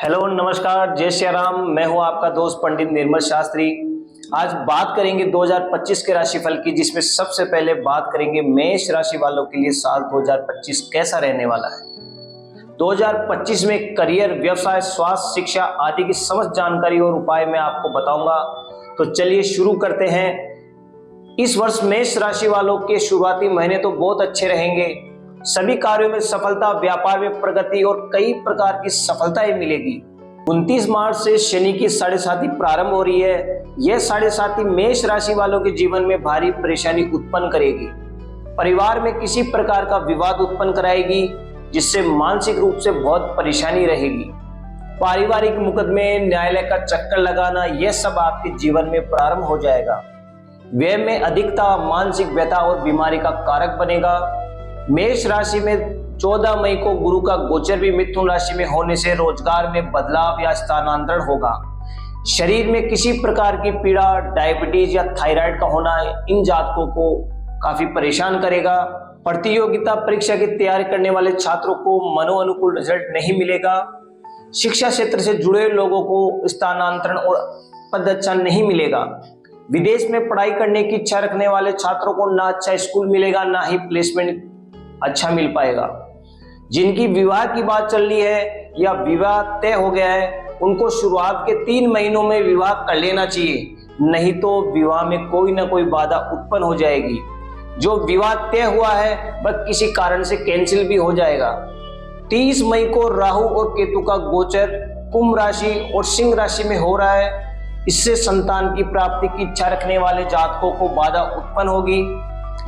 Hello नमस्कार, जय श्री राम। मैं हूं आपका दोस्त पंडित निर्मल शास्त्री। आज बात करेंगे 2025 के राशिफल की, जिसमें सबसे पहले बात करेंगे मेष राशि वालों के लिए साल 2025 कैसा रहने वाला है। 2025 में करियर, व्यवसाय, स्वास्थ्य, शिक्षा आदि की समस्त जानकारी और उपाय मैं आपको बताऊंगा। तो चलिए शुरू करते हैं। इस वर्ष मेष राशि वालों के शुरुआती महीने तो बहुत अच्छे रहेंगे। सभी कार्यों में सफलता, व्यापार में प्रगति और कई प्रकार की सफलताएं मिलेगी। 29 मार्च से शनि की साढ़े साती प्रारंभ हो रही है। यह साढ़े साती मेष राशि वालों के जीवन में भारी परेशानी उत्पन्न करेगी। परिवार में किसी प्रकार का विवाद उत्पन्न कराएगी, जिससे मानसिक रूप से बहुत परेशानी रहेगी। पारिवारिक मुकदमे, न्यायालय का चक्कर लगाना, यह सब आपके जीवन में प्रारंभ हो जाएगा। व्यय में अधिकता मानसिक व्यथा और बीमारी का कारक बनेगा। मेष राशि में 14 मई को गुरु का गोचर भी मिथुन राशि में होने से रोजगार में बदलाव या स्थानांतरण होगा। शरीर में किसी प्रकार की पीड़ा, डायबिटीज या थायराइड का होना इन जातकों को काफी परेशान करेगा। प्रतियोगिता परीक्षा की तैयारी करने वाले छात्रों को मनोअनुकूल रिजल्ट नहीं मिलेगा। शिक्षा क्षेत्र से जुड़े लोगों को स्थानांतरण और पद अच्छा नहीं मिलेगा। विदेश में पढ़ाई करने की इच्छा रखने वाले छात्रों को ना अच्छा स्कूल मिलेगा, ना ही प्लेसमेंट अच्छा मिल पाएगा। जिनकी विवाह की बात चल रही है या विवाह तय हो गया है, उनको शुरुआत के 3 महीनों में विवाह कर लेना चाहिए, नहीं तो विवाह में कोई ना कोई बाधा उत्पन्न हो जाएगी। जो विवाह तय हुआ है वह किसी कारण से कैंसिल भी हो जाएगा। 30 मई को राहु और केतु का गोचर कुंभ राशि और सिंह राशि में हो रहा है। इससे संतान की प्राप्ति की इच्छा रखने वाले जातकों को बाधा उत्पन्न होगी।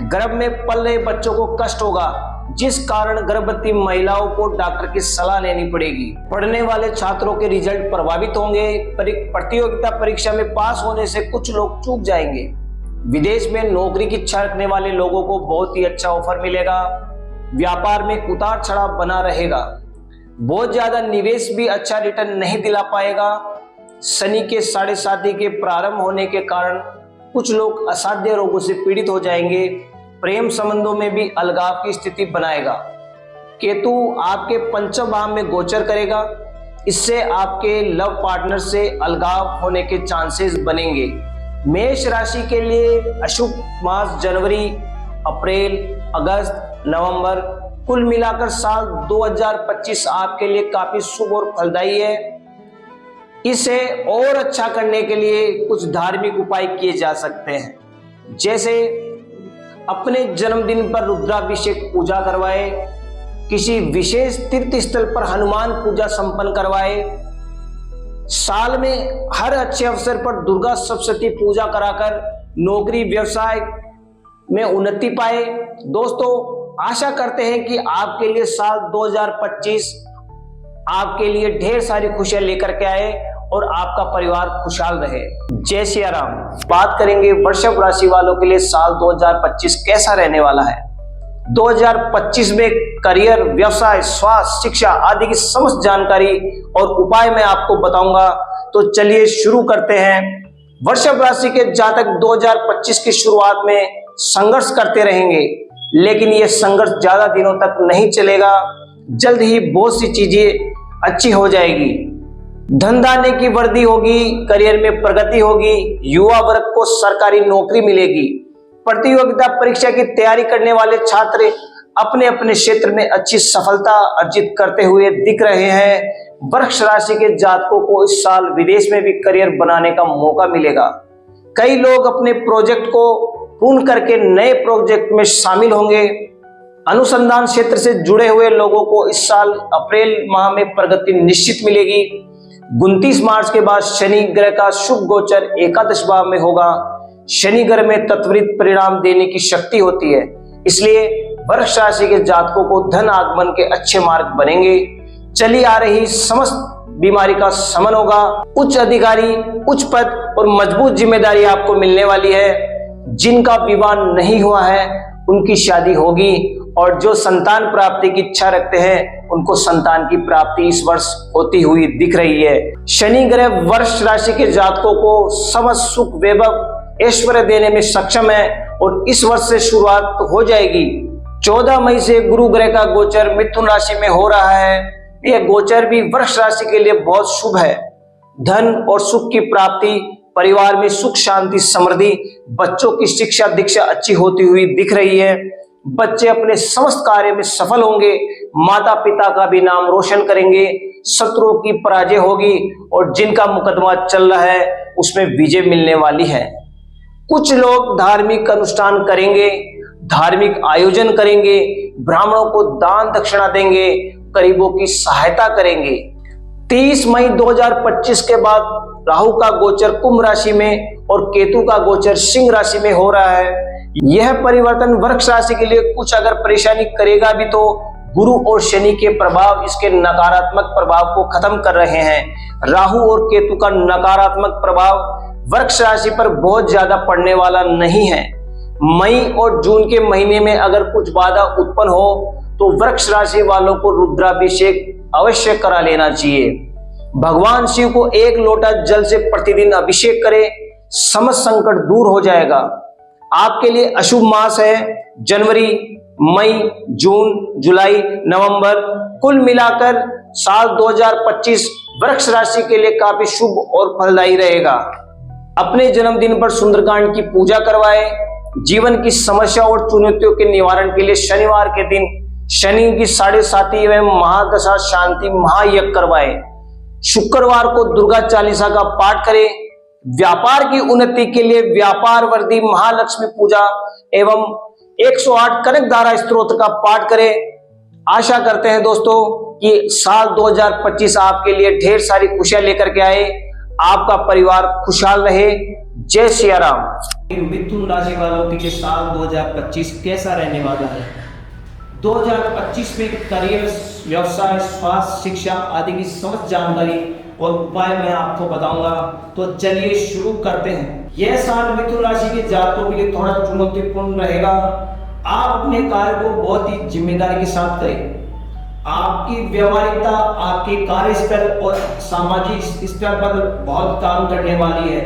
गर्भ में पल रहे बच्चों को कष्ट होगा, जिस कारण गर्भवती महिलाओं को डॉक्टर की सलाह लेनी पड़ेगी। पढ़ने वाले छात्रों के रिजल्ट प्रभावित होंगे। प्रतियोगिता परीक्षा में पास होने से कुछ लोग चूक जाएंगे। विदेश में नौकरी की इच्छा रखने वाले लोगों को बहुत ही अच्छा ऑफर मिलेगा। व्यापार में उतार चढ़ाव बना रहेगा। बहुत ज्यादा निवेश भी अच्छा रिटर्न नहीं दिला पाएगा। शनि के साढ़े साती के प्रारंभ होने के कारण कुछ लोग असाध्य रोगों से पीड़ित हो जाएंगे। प्रेम संबंधों में भी अलगाव की स्थिति बनाएगा। केतु आपके पंचम भाव में गोचर करेगा। इससे आपके लव पार्टनर से अलगाव होने के चांसेस बनेंगे। मेष राशि के लिए अशुभ मास जनवरी, अप्रैल, अगस्त, नवंबर, कुल मिलाकर साल 2025 आपके लिए काफी शुभ और फलदायी है। इसे और अच्छा करने के लिए कुछ धार्मिक उपाय किए जा सकते हैं, जैसे अपने जन्मदिन पर रुद्राभिषेक पूजा करवाए, किसी विशेष तीर्थ स्थल पर हनुमान पूजा संपन्न करवाए, साल में हर अच्छे अवसर पर दुर्गा सप्तशती पूजा कराकर नौकरी व्यवसाय में उन्नति पाए। दोस्तों, आशा करते हैं कि आपके लिए साल 2025 आपके लिए ढेर सारी खुशियां लेकर के आए और आपका परिवार खुशहाल रहे। जय श्री राम। बात करेंगे वृषभ राशि वालों के लिए साल 2025 कैसा रहने वाला है। 2025 में करियर, व्यवसाय, स्वास्थ्य, शिक्षा आदि की समस्त जानकारी और उपाय मैं आपको बताऊंगा। तो चलिए शुरू करते हैं। वृषभ राशि के जातक 2025 की शुरुआत में संघर्ष करते रहेंगे, लेकिन यह संघर्ष ज्यादा दिनों तक नहीं चलेगा। जल्द ही बहुत सी चीजें अच्छी हो जाएगी। धंधाने की वृद्धि होगी, करियर में प्रगति होगी, युवा वर्ग को सरकारी नौकरी मिलेगी। प्रतियोगिता परीक्षा की तैयारी करने वाले छात्र अपने अपने क्षेत्र में अच्छी सफलता अर्जित करते हुए दिख रहे हैं। वृष राशि के जातकों को इस साल विदेश में भी करियर बनाने का मौका मिलेगा। कई लोग अपने प्रोजेक्ट को पूर्ण करके नए प्रोजेक्ट में शामिल होंगे। अनुसंधान क्षेत्र से जुड़े हुए लोगों को इस साल अप्रैल माह में प्रगति निश्चित मिलेगी। 29 मार्च के बाद शनि ग्रह का शुभ गोचर एकादश भाव में होगा। शनि ग्रह में तत्वरित परिणाम देने की शक्ति होती है, इसलिए वृष राशि के जातकों को धन आगमन के अच्छे मार्ग बनेंगे। चली आ रही समस्त बीमारी का शमन होगा। उच्च अधिकारी, उच्च पद और मजबूत जिम्मेदारी आपको मिलने वाली है। जिनका विवाह नहीं हुआ है उनकी शादी होगी, और जो संतान प्राप्ति की इच्छा रखते हैं उनको संतान की प्राप्ति इस वर्ष होती हुई दिख रही है। शनि ग्रह वृष राशि के जातकों को समस्त सुख, वैभव, ऐश्वर्य देने में सक्षम है और इस वर्ष से शुरुआत हो जाएगी। 14 मई से गुरु ग्रह का गोचर मिथुन राशि में हो रहा है। यह गोचर भी वृष राशि के लिए बहुत शुभ है। धन और सुख की प्राप्ति, परिवार में सुख शांति समृद्धि, बच्चों की शिक्षा दीक्षा अच्छी होती हुई दिख रही है। बच्चे अपने समस्त कार्य में सफल होंगे, माता पिता का भी नाम रोशन करेंगे, शत्रुओं की पराजय होगी और जिनका मुकदमा चल रहा है उसमें विजय मिलने वाली है। कुछ लोग धार्मिक अनुष्ठान करेंगे, धार्मिक आयोजन करेंगे, ब्राह्मणों को दान दक्षिणा देंगे, गरीबों की सहायता करेंगे। 30 मई 2025 के बाद राहु का गोचर कुंभ राशि में और केतु का गोचर सिंह राशि में हो रहा है। यह परिवर्तन वृष राशि के लिए कुछ अगर परेशानी करेगा भी तो गुरु और शनि के प्रभाव इसके नकारात्मक प्रभाव को खत्म कर रहे हैं। राहु और केतु का नकारात्मक प्रभाव वृष राशि पर बहुत ज्यादा पड़ने वाला नहीं है। मई और जून के महीने में अगर कुछ बाधा उत्पन्न हो तो वृष राशि वालों को रुद्राभिषेक अवश्य करा लेना चाहिए। भगवान शिव को 1 लोटा जल से प्रतिदिन अभिषेक करें, समस्त संकट दूर हो जाएगा। आपके लिए अशुभ मास है जनवरी, मई, जून, जुलाई, नवंबर। कुल मिलाकर साल 2025 वृष राशि के लिए काफी शुभ और फलदायी रहेगा। अपने जन्मदिन पर सुंदरकांड की पूजा करवाएं। जीवन की समस्या और चुनौतियों के निवारण के लिए शनिवार के दिन शनि की 7.5 एवं महादशा शांति महायज्ञ करवाएं। शुक्रवार को दुर्गा चालीसा का पाठ करें। व्यापार की उन्नति के लिए व्यापार वर्दी महालक्ष्मी पूजा एवं 108 कनकधारा स्तोत्र का पाठ करें। आशा करते हैं दोस्तों कि साल 2025 आपके लिए ढेर सारी खुशियां लेकर के आए, आपका परिवार खुशहाल रहे। जय सिया राम। मिथुन राशि वालों के लिए साल 2025 कैसा रहने वाला है? 2025 में करियर, व्यवसाय, स्वास्थ्य, शिक्षा आदि की समस्त जानकारी और उपाय मैं आपको बताऊंगा। तो चलिए शुरू करते हैं। यह साल मिथुन राशि के जातकों के लिए थोड़ा चुनौतीपूर्ण रहेगा। आप अपने कार्य को बहुत ही जिम्मेदारी के साथ करें। आपकी व्यवहारिकता आपके कार्यस्थल और सामाजिक स्तर पर बहुत काम करने वाली है।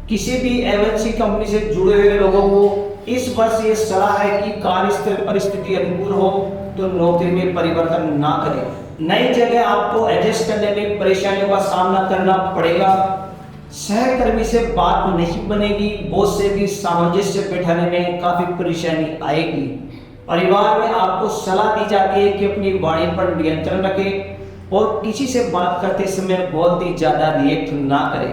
किसी भी एमएनसी कंपनी से जुड़े हुए लोगों को इस वर्ष ये सलाह है कि कार्यस्थल परिस्थिति अनुकूल हो तो नौकरी में परिवर्तन ना करें। नई जगह आपको एडजस्ट करने में परेशानियों का सामना करना पड़ेगा। सहकर्मी से बात नहीं बनेगी, बॉस से भी सामंजस्य बैठाने में काफी परेशानी आएगी। परिवार में आपको सलाह दी जाती है कि अपनी वाणी पर नियंत्रण रखें और किसी से बात करते समय बहुत ही ज्यादा रिएक्ट ना करें।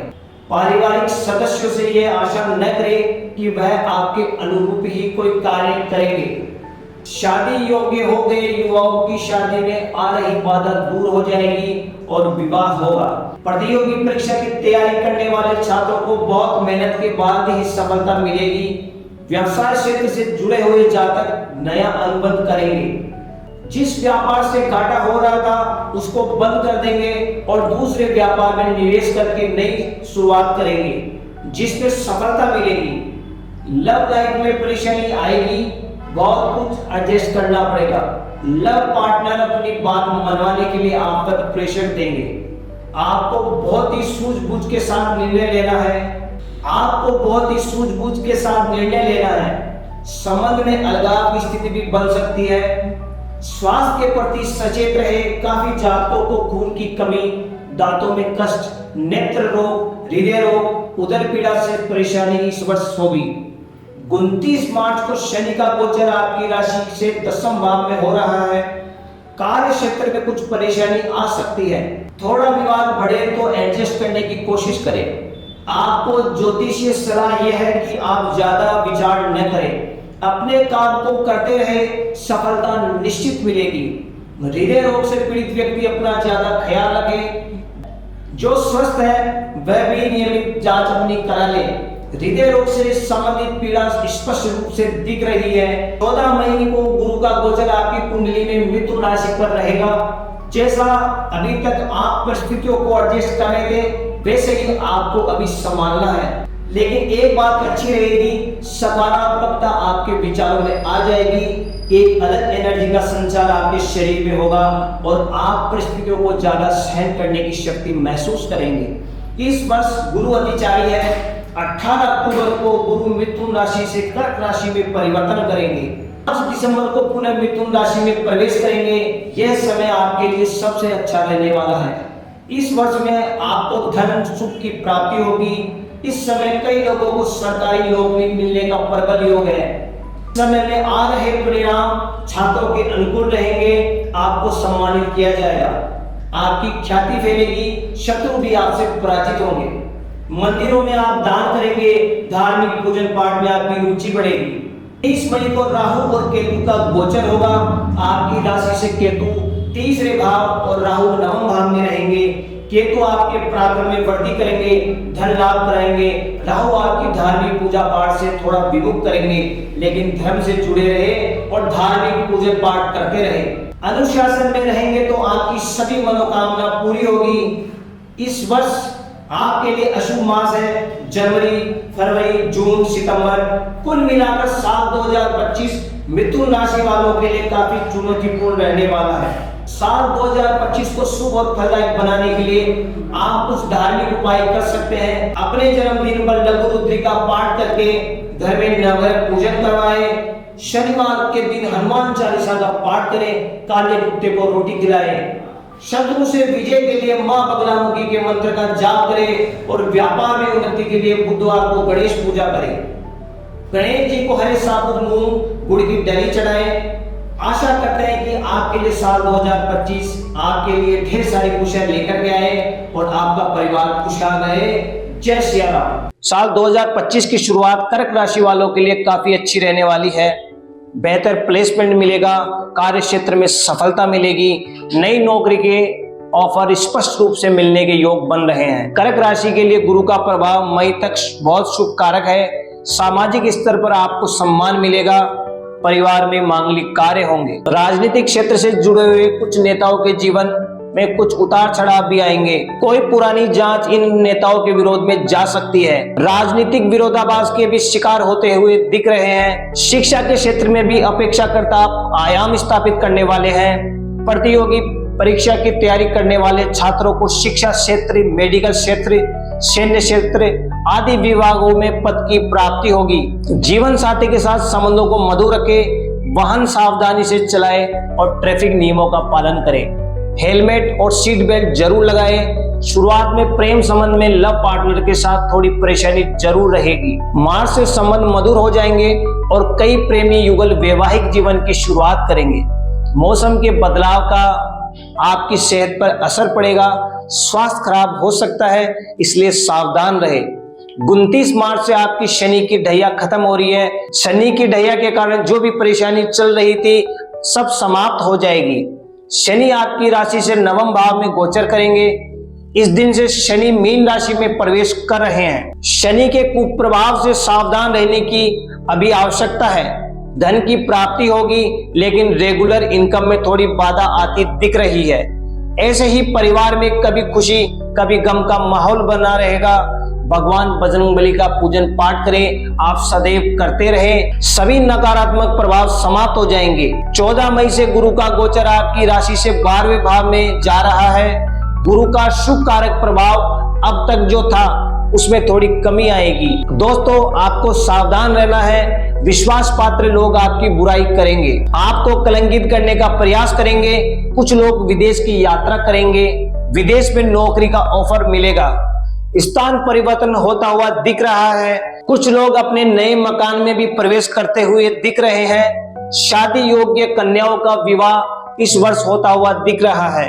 पारिवारिक सदस्यों से यह आशा न करें कि वह आपके अनुरूप ही कोई कार्य करेंगे। शादी योग्य हो गए युवाओं की शादी में आ रही बाधा दूर हो जाएगी और विवाह होगा। प्रतियोगी परीक्षा की तैयारी करने वाले छात्रों को बहुत मेहनत के बाद ही सफलता मिलेगी। व्यवसाय क्षेत्र से जुड़े हुए जातक नया अनुबंध करेंगे। जिस व्यापार से घाटा हो रहा था उसको बंद कर देंगे और दूसरे व्यापार में निवेश करके नई शुरुआत करेंगे जिसमें सफलता मिलेगी। लव लाइफ में परेशानी आएगी, बहुत कुछ एडजस्ट करना पड़ेगा। लव पार्टनर अपनी बात मनवाने के लिए आप पर प्रेशर देंगे। आपको बहुत ही सूझबूझ के साथ निर्णय लेना है। आपको बहुत ही सूझबूझ के साथ निर्णय लेना है। संबंध में अलगाव की स्थिति भी बन सकती है। स्वास्थ्य के प्रति सचेत रहे। काफी जातकों को खून की कमी, दांतों में कष्ट, नेत्र रोग, हृदय रोग, उदर पीड़ा से परेशानी इस वर्ष होगी। 29 मार्च को शनि का गोचर आपकी राशि से 10वें भाव में हो रहा है। कार्य क्षेत्र में कुछ परेशानी आ सकती है। थोड़ा विवाद बढ़े तो एडजस्ट करने की कोशिश करें। आपको ज्योतिषीय सलाह यह है कि आप ज्यादा विचार न करें। अपने काम को करते रहे, सफलता निश्चित मिलेगी। हृदय रोग से पीड़ित व्यक्ति अपना ज्यादा ख्याल रखे। जो स्वस्थ है वह भी नियमित जांच अपनी करा ले। हृदय रोग से संबंधित पीड़ा स्पष्ट रूप से दिख रही है। 14 मई को गुरु का गोचर आपकी कुंडली में मिथुन राशि पर रहेगा। जैसा अभी तक आप परिस्थितियों को एडजस्ट कर रहे थे वैसे ही आपको अभी संभालना है। लेकिन एक बात अच्छी रहेगी, सकारात्मकता आपके विचारों में आ जाएगी। एक अलग एनर्जी का संचार आपके शरीर में होगा और आप परिस्थितियों को ज्यादा सहन करने की शक्ति महसूस करेंगे। इस वर्ष गुरु अतिचारी है। 18 अक्टूबर को गुरु मिथुन राशि से कर्क राशि में परिवर्तन करेंगे। 5 दिसंबर को पुनः मिथुन राशि में प्रवेश करेंगे। यह समय आपके लिए सबसे अच्छा रहने वाला है। इस वर्ष में आपको धन सुख की प्राप्ति होगी। इस समय कई लोगों को सरकारी नौकरी मिलने का प्रबल योग है। समय में आ रहे परिणाम छात्रों के अनुकूल रहेंगे। आपको सम्मानित किया जाएगा, आपकी ख्याति फैलेगी, शत्रु भी आपसे पराजित होंगे। मंदिरों में आप दान करेंगे, धार्मिक पूजन पाठ में आपकी रुचि बढ़ेगी। 30 मई को राहु और केतु का गोचर होगा। आपकी राशि से केतु तीसरे भाव और राहु नवम भाव में रहेंगे। केतु आपके पराक्रम में वृद्धि करेंगे, धन लाभ कराएंगे। राहु आपकी धार्मिक पूजा पाठ से थोड़ा विमुख करेंगे, लेकिन धर्म से जुड़े रहे और धार्मिक पूजन पाठ करते रहे। अनुशासन में रहेंगे तो आपकी सभी मनोकामना पूरी होगी। इस वर्ष आपके लिए अशुभ मास है जनवरी, फरवरी, जून, सितंबर। कुल मिलाकर साल 2025 मिथुन राशि वालों के लिए काफी चुनौतीपूर्ण रहने वाला है। साल 2025 को शुभ और फलदायक बनाने के लिए आप कुछ धार्मिक उपाय कर सकते हैं। अपने जन्मदिन पर लघु रुद्री का पाठ करके घर में नवग्रह पूजन करवाएं। शनिवार के दिन हनुमान चालीसा का पाठ करें। काले कुत्ते को रोटी खिलाएं। शत्रु से विजय के लिए मां बगलामुखी के मंत्र का जाप करें और व्यापार में उन्नति के लिए बुधवार को गणेश पूजा करें। गणेश जी को हरे साबुत मूंग गुड़ की डली चढ़ाएं। आशा करते हैं कि आपके लिए साल 2025 आपके लिए ढेर सारी खुशियां लेकर के आए और आपका परिवार खुशहाल रहे। जय श्री राम। साल 2025 की शुरुआत कर्क राशि वालों के लिए काफी अच्छी रहने वाली है। बेहतर प्लेसमेंट मिलेगा, कार्य क्षेत्र में सफलता मिलेगी, नई नौकरी के ऑफर स्पष्ट रूप से मिलने के योग बन रहे हैं। कर्क राशि के लिए गुरु का प्रभाव मई तक बहुत शुभ कारक है। सामाजिक स्तर पर आपको सम्मान मिलेगा। परिवार में मांगलिक कार्य होंगे। राजनीतिक क्षेत्र से जुड़े हुए कुछ नेताओं के जीवन में कुछ उतार चढ़ाव भी आएंगे। कोई पुरानी जांच इन नेताओं के विरोध में जा सकती है। राजनीतिक विरोधाभास के भी शिकार होते हुए दिख रहे हैं। शिक्षा के क्षेत्र में भी अपेक्षाकृत आयाम स्थापित करने वाले हैं। प्रतियोगी परीक्षा की तैयारी करने वाले छात्रों को शिक्षा क्षेत्र, मेडिकल क्षेत्र, सैन्य क्षेत्र आदि विभागों में पद की प्राप्ति होगी। जीवन साथी के साथ संबंधों को मधुर रखें। वाहन सावधानी से चलाएं और ट्रैफिक नियमों का पालन करें। हेलमेट और सीट बेल्ट जरूर लगाएं। शुरुआत में प्रेम संबंध में लव पार्टनर के साथ थोड़ी परेशानी जरूर रहेगी। मार्च से संबंध मधुर हो जाएंगे और कई प्रेमी युगल वैवाहिक जीवन की शुरुआत करेंगे। मौसम के बदलाव का आपकी सेहत पर असर पड़ेगा। स्वास्थ्य खराब हो सकता है, इसलिए सावधान रहे। 29 मार्च से आपकी शनि की ढैया खत्म हो रही है। शनि की ढैया के कारण जो भी परेशानी चल रही थी सब समाप्त हो जाएगी। शनि आपकी राशि से नवम भाव में गोचर करेंगे। इस दिन से शनि मीन राशि में प्रवेश कर रहे हैं। शनि के कुप्रभाव से सावधान रहने की अभी आवश्यकता है। धन की प्राप्ति होगी, लेकिन रेगुलर इनकम में थोड़ी बाधा आती दिख रही है। ऐसे ही परिवार में कभी खुशी कभी गम का माहौल बना रहेगा। भगवान बजरंगबली का पूजन पाठ करें। आप सदैव करते रहें, सभी नकारात्मक प्रभाव समाप्त हो जाएंगे। 14 मई से गुरु का गोचर आपकी राशि से 12वें भाव में जा रहा है। गुरु का शुभ कारक प्रभाव अब तक जो था उसमें थोड़ी कमी आएगी। दोस्तों, आपको सावधान रहना है। विश्वास पात्र लोग आपकी बुराई करेंगे, आपको कलंकित करने का प्रयास करेंगे। कुछ लोग विदेश की यात्रा करेंगे। विदेश में नौकरी का ऑफर मिलेगा। स्थान परिवर्तन होता हुआ दिख रहा है। कुछ लोग अपने नए मकान में भी प्रवेश करते हुए दिख रहे हैं। शादी योग्य कन्याओं का विवाह इस वर्ष होता हुआ दिख रहा है।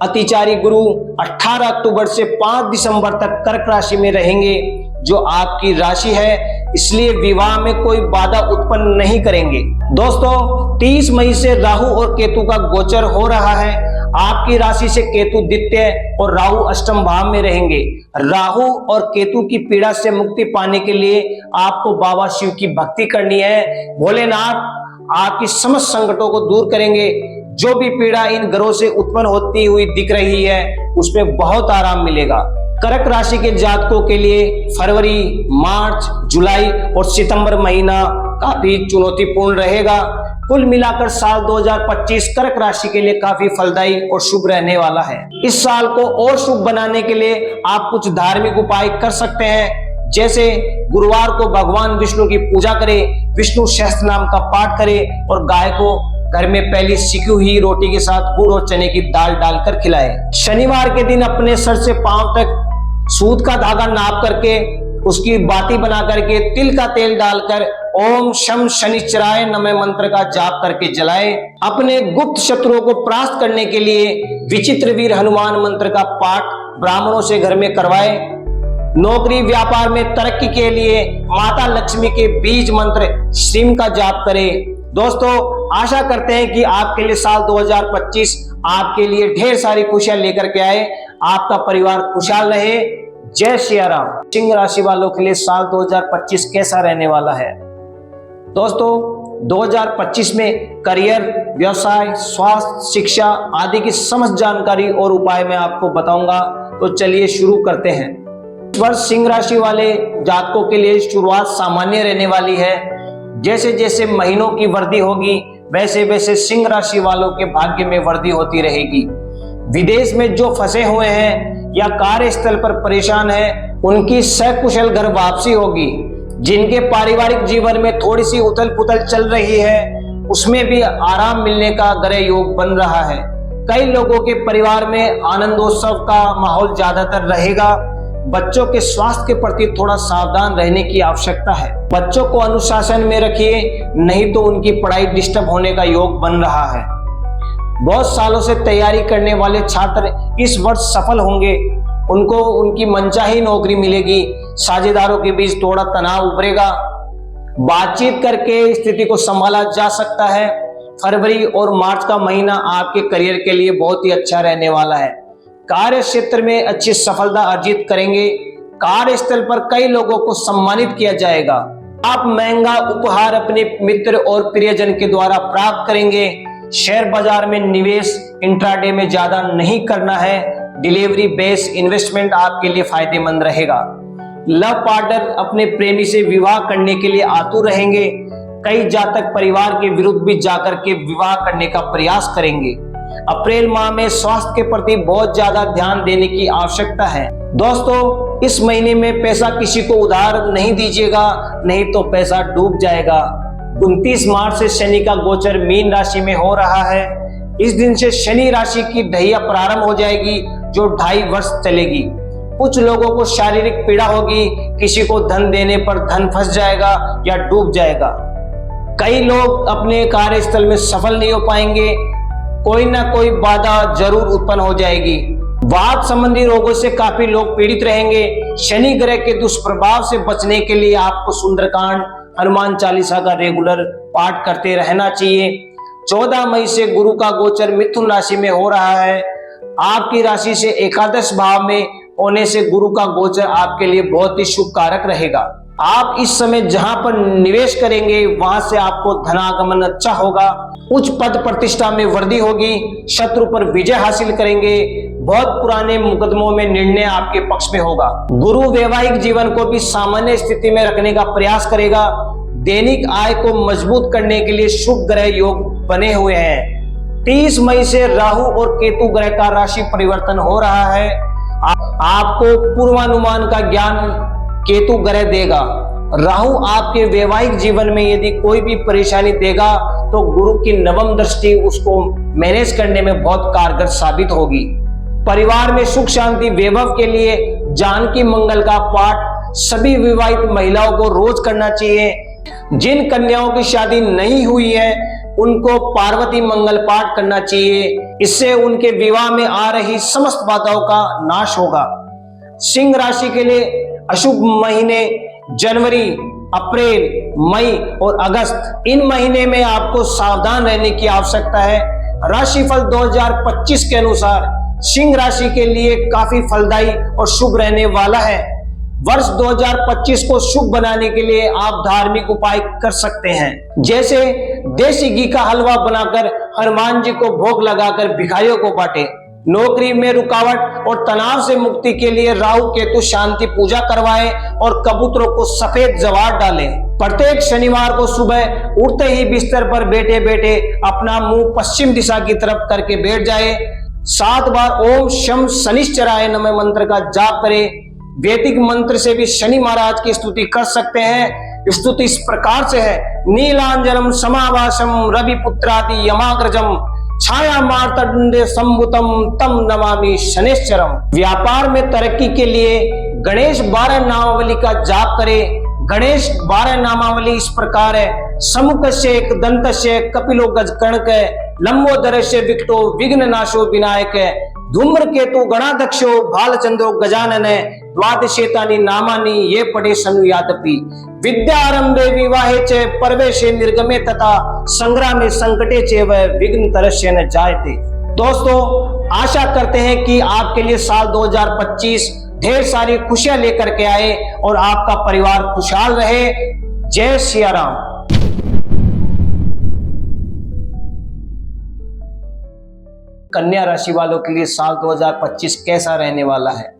अतिचारी गुरु 18 अक्टूबर से 5 दिसंबर तक कर्क राशि में रहेंगे, जो आपकी राशि है, इसलिए विवाह में कोई बाधा उत्पन्न नहीं करेंगे। दोस्तों, 30 मई से राहु और केतु का गोचर हो रहा है। आपकी राशि से केतु द्वितीय और राहु अष्टम भाव में रहेंगे। राहु और केतु की पीड़ा से मुक्ति पाने के लिए आपको बाबा शिव की भक्ति करनी है। भोलेनाथ आपकी समस्त संकटों को दूर करेंगे। जो भी पीड़ा इन ग्रहों से उत्पन्न होती हुई दिख रही है, उसमें बहुत आराम मिलेगा। कर्क राशि के जातकों के लिए फरवरी, मार्च, जुलाई और सितंबर महीना काफी चुनौतीपूर्ण रहेगा। कुल मिलाकर साल 2025 कर्क राशि के लिए काफी फलदायी और शुभ रहने वाला है। इस साल को और शुभ बनाने के लिए आप कुछ धार्मिक उपाय कर सकते हैं। जैसे गुरुवार को भगवान विष्णु की पूजा करें, विष्णु सहस्त्र नाम का पाठ करें और गाय को घर में पहली सिकी हुई रोटी के साथ गुड़ और चने की दाल डालकर खिलाएं। शनिवार के दिन अपने सर से पांव तक सूत का धागा नाप करके उसकी बाती बना करके तिल का तेल डालकर ओम शम शनिश्चराय नमः मंत्र का जाप करके जलाएं। अपने गुप्त शत्रुओं को परास्त करने के लिए विचित्र वीर हनुमान मंत्र का पाठ ब्राह्मणों से घर में करवाएं। नौकरी व्यापार में तरक्की के लिए माता लक्ष्मी के बीज मंत्र श्रीम का जाप करें। दोस्तों, आशा करते हैं कि आपके लिए साल 2025 आपके लिए ढेर सारी खुशियां लेकर के आए। आपका परिवार खुशहाल रहे। जय सिया राम। सिंह राशि वालों के लिए साल 2025 कैसा रहने वाला है? दोस्तों, 2025 में करियर, व्यवसाय, स्वास्थ्य, शिक्षा आदि की समस्त जानकारी और उपाय मैं आपको बताऊंगा। तो चलिए शुरू करते हैं। इस वर्ष सिंह राशि वाले जातकों के लिए शुरुआत सामान्य रहने वाली है। जैसे जैसे महीनों की वृद्धि होगी वैसे वैसे सिंह राशि वालों के भाग्य में वृद्धि होती रहेगी। विदेश में जो फंसे हुए हैं या कार्यस्थल पर परेशान हैं, उनकी सकुशल घर वापसी होगी। जिनके पारिवारिक जीवन में थोड़ी सी उथल पुथल चल रही है, उसमें भी आराम मिलने का ग्रह योग बन रहा है। कई लोगों के परिवार में आनंदोत्सव का माहौल ज्यादातर रहेगा। बच्चों के स्वास्थ्य के प्रति थोड़ा सावधान रहने की आवश्यकता है। बच्चों को अनुशासन में रखिए, नहीं तो उनकी पढ़ाई डिस्टर्ब होने का योग बन रहा है। बहुत सालों से तैयारी करने वाले छात्र इस वर्ष सफल होंगे। उनको उनकी मनचाही नौकरी मिलेगी। साझेदारों के बीच थोड़ा तनाव उभरेगा। बातचीत करके स्थिति को संभाला जा सकता है। फरवरी और मार्च का महीना आपके करियर के लिए बहुत ही अच्छा रहने वाला है। कार्य क्षेत्र में अच्छी सफलता अर्जित करेंगे। कार्यस्थल पर कई लोगों को सम्मानित किया जाएगा। आप महंगा उपहार अपने मित्र और प्रियजन के द्वारा प्राप्त करेंगे। शेयर बाजार में निवेश इंट्राडे में ज्यादा नहीं करना है। डिलीवरी बेस्ड इन्वेस्टमेंट आपके लिए फायदेमंद रहेगा। लव पार्टनर अपने प्रेमी से विवाह करने के लिए आतुर रहेंगे। कई जातक परिवार के विरुद्ध भी जाकर के विवाह करने का प्रयास करेंगे। अप्रैल माह में स्वास्थ्य के प्रति बहुत ज्यादा ध्यान देने की आवश्यकता है। दोस्तों, इस महीने में पैसा किसी को उधार नहीं दीजिएगा, नहीं तो पैसा डूब जाएगा। 29 मार्च से शनि का गोचर मीन राशि में हो रहा है। इस दिन से शनि राशि की ढैया प्रारंभ हो जाएगी, जो 2.5 वर्ष चलेगी। कुछ लोगों को शारीरिक पीड़ा होगी। किसी को धन देने पर धन फंस जाएगा या डूब जाएगा। कई लोग अपने कार्यस्थल में सफल नहीं हो पाएंगे। कोई ना कोई बाधा जरूर उत्पन्न हो जाएगी। वात संबंधी रोगों से काफी लोग पीड़ित रहेंगे। शनि ग्रह के दुष्प्रभाव से बचने के लिए आपको सुंदरकांड, हनुमान चालीसा का रेगुलर पाठ करते रहना चाहिए। 14 मई से गुरु का गोचर मिथुन राशि में हो रहा है। आपकी राशि से एकादश भाव में होने से गुरु का गोचर आपके लिए बहुत ही शुभ कारक रहेगा। आप इस समय जहां पर निवेश करेंगे वहां से आपको धनागमन अच्छा होगा। उच्च पद प्रतिष्ठा में वृद्धि होगी। शत्रु पर विजय हासिल करेंगे। बहुत पुराने मुकदमों में निर्णय आपके पक्ष में होगा। गुरु वैवाहिक जीवन को भी सामान्य स्थिति में रखने का प्रयास करेगा। दैनिक आय को मजबूत करने के लिए शुभ ग्रह योग बने हुए हैं। 30 मई से राहु और केतु ग्रह का राशि परिवर्तन हो रहा है। आपको पूर्वानुमान का ज्ञान केतु ग्रह देगा। राहु आपके वैवाहिक जीवन में यदि कोई भी परेशानी देगा तो गुरु की नवम दृष्टि उसको मैनेज करने में बहुत कारगर साबित होगी। परिवार में सुख शांति वैभव के लिए जानकी मंगल का पाठ सभी विवाहित महिलाओं को रोज करना चाहिए। जिन कन्याओं की शादी नहीं हुई है उनको पार्वती मंगल पाठ करना चाहिए। इससे उनके विवाह में आ रही समस्त बाधाओं का नाश होगा। सिंह राशि के लिए अशुभ महीने जनवरी, अप्रैल, मई और अगस्त, इन महीने में आपको सावधान रहने की आवश्यकता है। राशिफल 2025 के अनुसार सिंह राशि के लिए काफी फलदायी और शुभ रहने वाला है। वर्ष 2025 को शुभ बनाने के लिए आप धार्मिक उपाय कर सकते हैं। जैसे देसी घी का हलवा बनाकर हनुमान जी को भोग लगाकर भिखारियों को बांटे। नौकरी में रुकावट और तनाव से मुक्ति के लिए राहु केतु शांति पूजा करवाएं और कबूतरों को सफेद जवार डालें। प्रत्येक शनिवार को सुबह उठते ही बिस्तर पर बैठे बैठे अपना मुंह पश्चिम दिशा की तरफ करके बैठ जाए। 7 बार ओम शम शनिश्चराय नमः मंत्र का जाप करें। वैदिक मंत्र से भी शनि महाराज की स्तुति कर सकते हैं। स्तुति इस प्रकार से है, नीलांजनम समावासम रविपुत्रादि यमाग्रजम छाया मार्तंडे संभुतम तम नमामि शनेश्चरम। व्यापार में तरक्की के लिए गणेश 12 नामावली का जाप करें। गणेश 12 नामावली इस प्रकार है, समुखस्य दंतस्य कपिलो गजकर्णक लंबोदरस्य विकटो विघ्न नाशो विनायक धूम्रकेतु गणाध्यक्षो भालचंद्रो गजानन द्वादशेतानि नामानि ये पढ़े सनुयादपि विद्यारंभे विवाहे च परवेशे निर्गमे तथा संग्रामे संकटे च विघ्न तरस्य न जायते। दोस्तों, आशा करते हैं कि आपके लिए साल 2025 ढेर सारी खुशियां लेकर के आए और आपका परिवार खुशहाल रहे। जय सिया राम। कन्या राशि वालों के लिए साल 2025 कैसा रहने वाला है?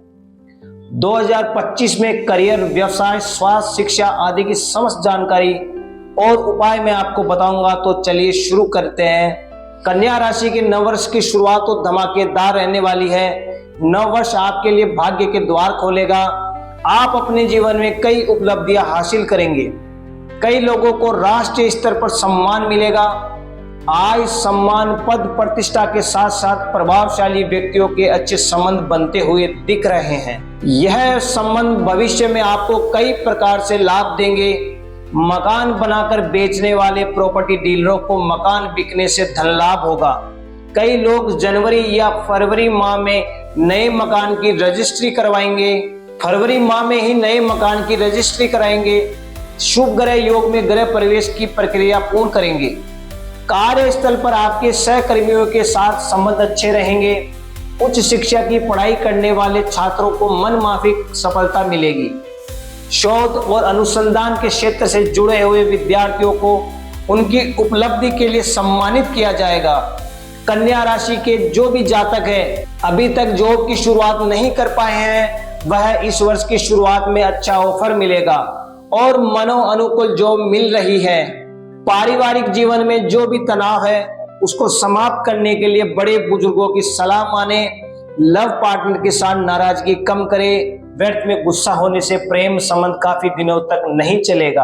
2025 में करियर, व्यवसाय, स्वास्थ्य, शिक्षा आदि की समस्त जानकारी और उपाय मैं आपको बताऊंगा। तो चलिए शुरू करते हैं। कन्या राशि के नववर्ष की शुरुआत तो धमाकेदार रहने वाली है। नववर्ष आपके लिए भाग्य के द्वार खोलेगा। आप अपने जीवन में कई उपलब्धियां हासिल करेंगे। कई लोगों को राष्ट्रीय स्तर पर सम्मान मिलेगा। आय, सम्मान, पद प्रतिष्ठा के साथ साथ प्रभावशाली व्यक्तियों के अच्छे संबंध बनते हुए दिख रहे हैं। यह संबंध भविष्य में आपको कई प्रकार से लाभ देंगे। मकान बनाकर बेचने वाले प्रॉपर्टी डीलरों को मकान बिकने से धन लाभ होगा। कई लोग जनवरी या फरवरी माह में नए मकान की रजिस्ट्री करवाएंगे। फरवरी माह में ही नए मकान की रजिस्ट्री कराएंगे। शुभ ग्रह योग में गृह प्रवेश की प्रक्रिया पूर्ण करेंगे। कार्यस्थल पर आपके सहकर्मियों के साथ संबंध अच्छे रहेंगे। उच्च शिक्षा की पढ़ाई करने वाले छात्रों को मनमाफिक सफलता मिलेगी। शोध और अनुसंधान के क्षेत्र से जुड़े हुए विद्यार्थियों को उनकी उपलब्धि के लिए सम्मानित किया जाएगा। कन्या राशि के जो भी जातक है अभी तक जॉब की शुरुआत नहीं कर पाए हैं, वह इस वर्ष की शुरुआत में अच्छा ऑफर मिलेगा और मनो अनुकूल जॉब मिल रही है। पारिवारिक जीवन में जो भी तनाव है उसको समाप्त करने के लिए बड़े बुजुर्गों की सलाह माने। लव पार्टनर के साथ नाराजगी कम करें। व्यर्थ में गुस्सा होने से प्रेम संबंध काफी दिनों तक नहीं चलेगा।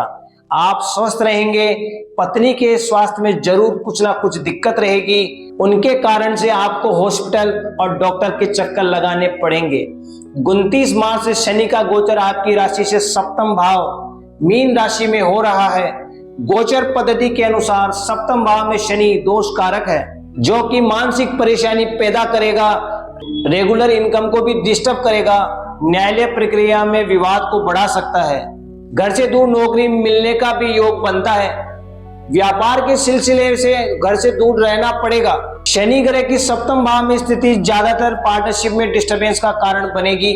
आप स्वस्थ रहेंगे। पत्नी के स्वास्थ्य में जरूर कुछ ना कुछ दिक्कत रहेगी। उनके कारण से आपको हॉस्पिटल और डॉक्टर के चक्कर लगाने पड़ेंगे। 29 मार्च से शनि का गोचर आपकी राशि से सप्तम भाव मीन राशि में हो रहा है। गोचर पद्धति के अनुसार सप्तम भाव में शनि दोष कारक है, जो कि मानसिक परेशानी पैदा करेगा। रेगुलर इनकम को भी डिस्टर्ब करेगा। न्यायालय प्रक्रिया में विवाद को बढ़ा सकता है। घर से दूर नौकरी मिलने का भी योग बनता है। व्यापार के सिलसिले से घर से दूर रहना पड़ेगा। शनि ग्रह की सप्तम भाव में स्थिति ज्यादातर पार्टनरशिप में डिस्टर्बेंस का कारण बनेगी।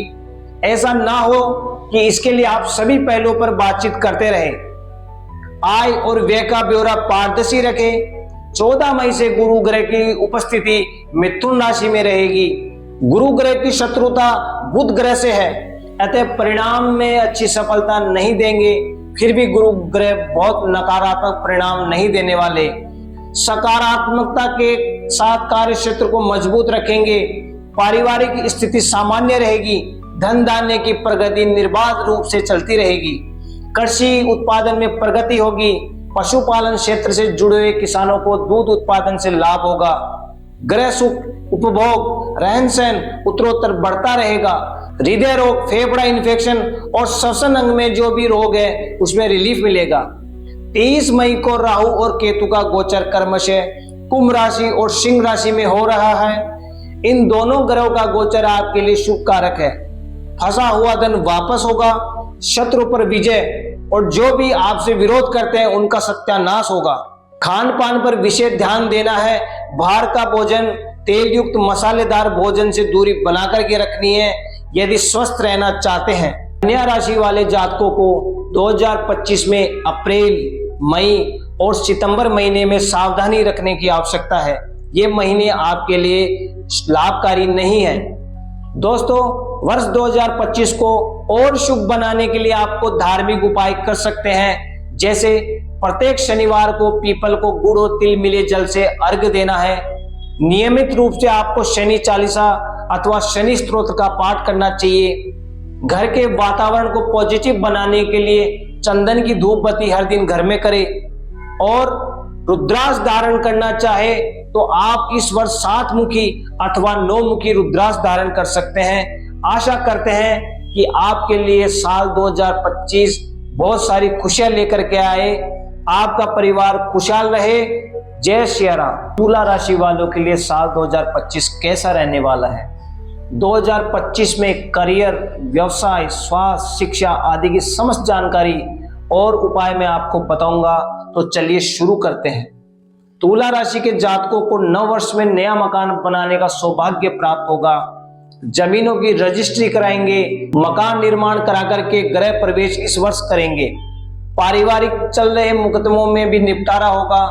ऐसा ना हो कि इसके लिए आप सभी पहलुओं पर बातचीत करते रहें। आय और व्यय का ब्यौरा पारदर्शी रखें। 14 मई से गुरु ग्रह की उपस्थिति मिथुन राशि में रहेगी। गुरु ग्रह की शत्रुता बुध ग्रह से है, अतः परिणाम में अच्छी सफलता नहीं देंगे। फिर भी गुरु ग्रह बहुत नकारात्मक परिणाम नहीं देने वाले। सकारात्मकता के साथ कार्य क्षेत्र को मजबूत रखेंगे। पारिवारिक स्थिति सामान्य रहेगी। धन धान्य की प्रगति निर्बाध रूप से चलती रहेगी। कृषि उत्पादन में प्रगति होगी। पशुपालन क्षेत्र से जुड़े हुए किसानों को दूध उत्पादन से लाभ होगा। गृह सुख, उपभोग, रहन सहन उत्तरोत्तर बढ़ता रहेगा। हृदय रोग, फेफड़ा इन्फेक्शन और श्वसन अंग में जो भी रोग है उसमें रिलीफ मिलेगा। 23 मई को राहु और केतु का गोचर क्रमशः कुंभ राशि और सिंह राशि में हो रहा है। इन दोनों ग्रहों का गोचर आपके लिए शुभ कारक है। फंसा हुआ धन वापस होगा। शत्रु पर विजय और जो भी आपसे विरोध करते हैं उनका सत्यानाश होगा। खान पान पर विशेष ध्यान देना है। बाहर का भोजन, तेल युक्त मसालेदार भोजन से दूरी बना करके रखनी है यदि स्वस्थ रहना चाहते हैं। कन्या राशि वाले जातकों को 2025 में अप्रैल, मई और सितंबर महीने में सावधानी रखने की आवश्यकता है। ये महीने आपके लिए लाभकारी नहीं है। दोस्तों, वर्ष 2025 को और शुभ बनाने के लिए आपको धार्मिक उपाय कर सकते हैं। जैसे प्रत्येक शनिवार को पीपल को गुड़ और तिल मिले जल से अर्घ्य देना है। नियमित रूप से आपको शनि चालीसा अथवा शनि स्तोत्र का पाठ करना चाहिए। घर के वातावरण को पॉजिटिव बनाने के लिए चंदन की धूप बत्ती हर दिन घर में करें। और रुद्राक्ष धारण करना चाहे तो आप इस वर्ष 7 मुखी अथवा 9 मुखी रुद्राक्ष धारण कर सकते हैं। आशा करते हैं कि आपके लिए साल 2025 बहुत सारी खुशियां लेकर के आए, आपका परिवार खुशहाल रहे। जय श्री राम। तुला राशि वालों के लिए साल 2025 कैसा रहने वाला है? 2025 में करियर, व्यवसाय, स्वास्थ्य, शिक्षा आदि की समस्त जानकारी और उपाय मैं आपको बताऊंगा। तो चलिए शुरू करते हैं। तुला राशि के जातकों को नव वर्ष में नया मकान बनाने का सौभाग्य प्राप्त होगा। जमीनों की रजिस्ट्री कराएंगे, मकान निर्माण करा करके गृह प्रवेश इस वर्ष करेंगे। पारिवारिक चल रहे मुकदमों में भी निपटारा होगा।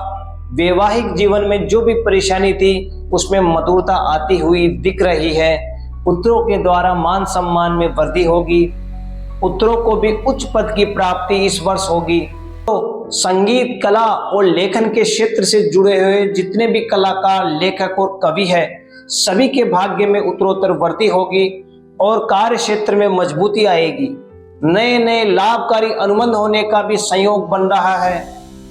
वैवाहिक जीवन में जो भी परेशानी थी उसमें मधुरता आती हुई दिख रही है। पुत्रों के द्वारा मान सम्मान में वृद्धि होगी। पुत्रों को भी उच्च पद की प्राप्ति इस वर्ष होगी। तो संगीत, कला और लेखन के क्षेत्र से जुड़े हुए जितने भी कलाकार, लेखक और कवि हैं, सभी के भाग्य में उत्तरोत्तर वृद्धि होगी और कार्य क्षेत्र में मजबूती आएगी। नए नए लाभकारी अनुबंध होने का भी संयोग बन रहा है।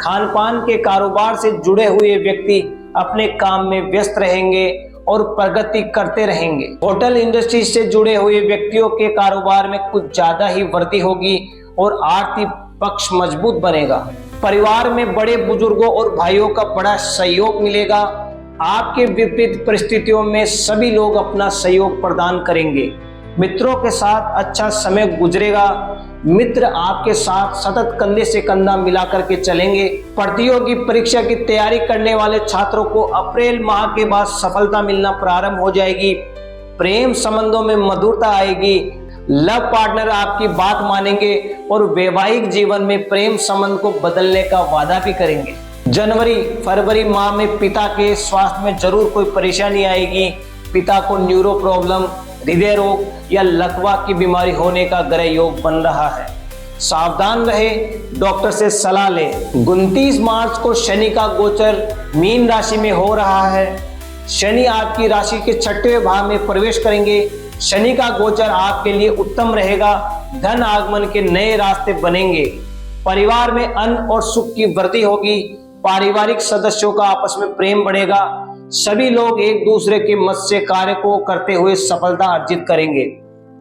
खान पान के कारोबार से जुड़े हुए व्यक्ति अपने काम में व्यस्त रहेंगे और प्रगति करते रहेंगे। होटल इंडस्ट्री से जुड़े हुए व्यक्तियों के कारोबार में कुछ ज्यादा ही वृद्धि होगी और आर्थिक पक्ष मजबूत बनेगा। परिवार में बड़े बुजुर्गों और भाइयों का बड़ा सहयोग मिलेगा। आपके विपरीत परिस्थितियों में सभी लोग अपना सहयोग प्रदान करेंगे। मित्रों के साथ अच्छा समय गुजरेगा। मित्र आपके साथ सतत कंधे से कंधा मिलाकर के चलेंगे। प्रतियोगी परीक्षा की तैयारी करने वाले छात्रों को अप्रैल माह के बाद सफलता मिलना प्रारंभ हो जाएगी। प्रेम संबंधों में मधुरता आएगी। लव पार्टनर आपकी बात मानेंगे और वैवाहिक जीवन में प्रेम संबंध को बदलने का वादा भी करेंगे। जनवरी फरवरी माह में पिता के स्वास्थ्य में जरूर कोई परेशानी आएगी। पिता को न्यूरो प्रॉब्लम, हृदय रोग या लकवा की बीमारी होने का ग्रह योग बन रहा है। सावधान रहे, डॉक्टर से सलाह ले। 29 मार्च को शनि का गोचर मीन राशि में हो रहा है। शनि आपकी राशि के 6वें भाव में प्रवेश करेंगे। शनि का गोचर आपके लिए उत्तम रहेगा। धन आगमन के नए रास्ते बनेंगे। परिवार में अन्न और सुख की वृद्धि होगी। पारिवारिक सदस्यों का आपस में प्रेम बढ़ेगा। सभी लोग एक दूसरे के मत से कार्य को करते हुए सफलता अर्जित करेंगे।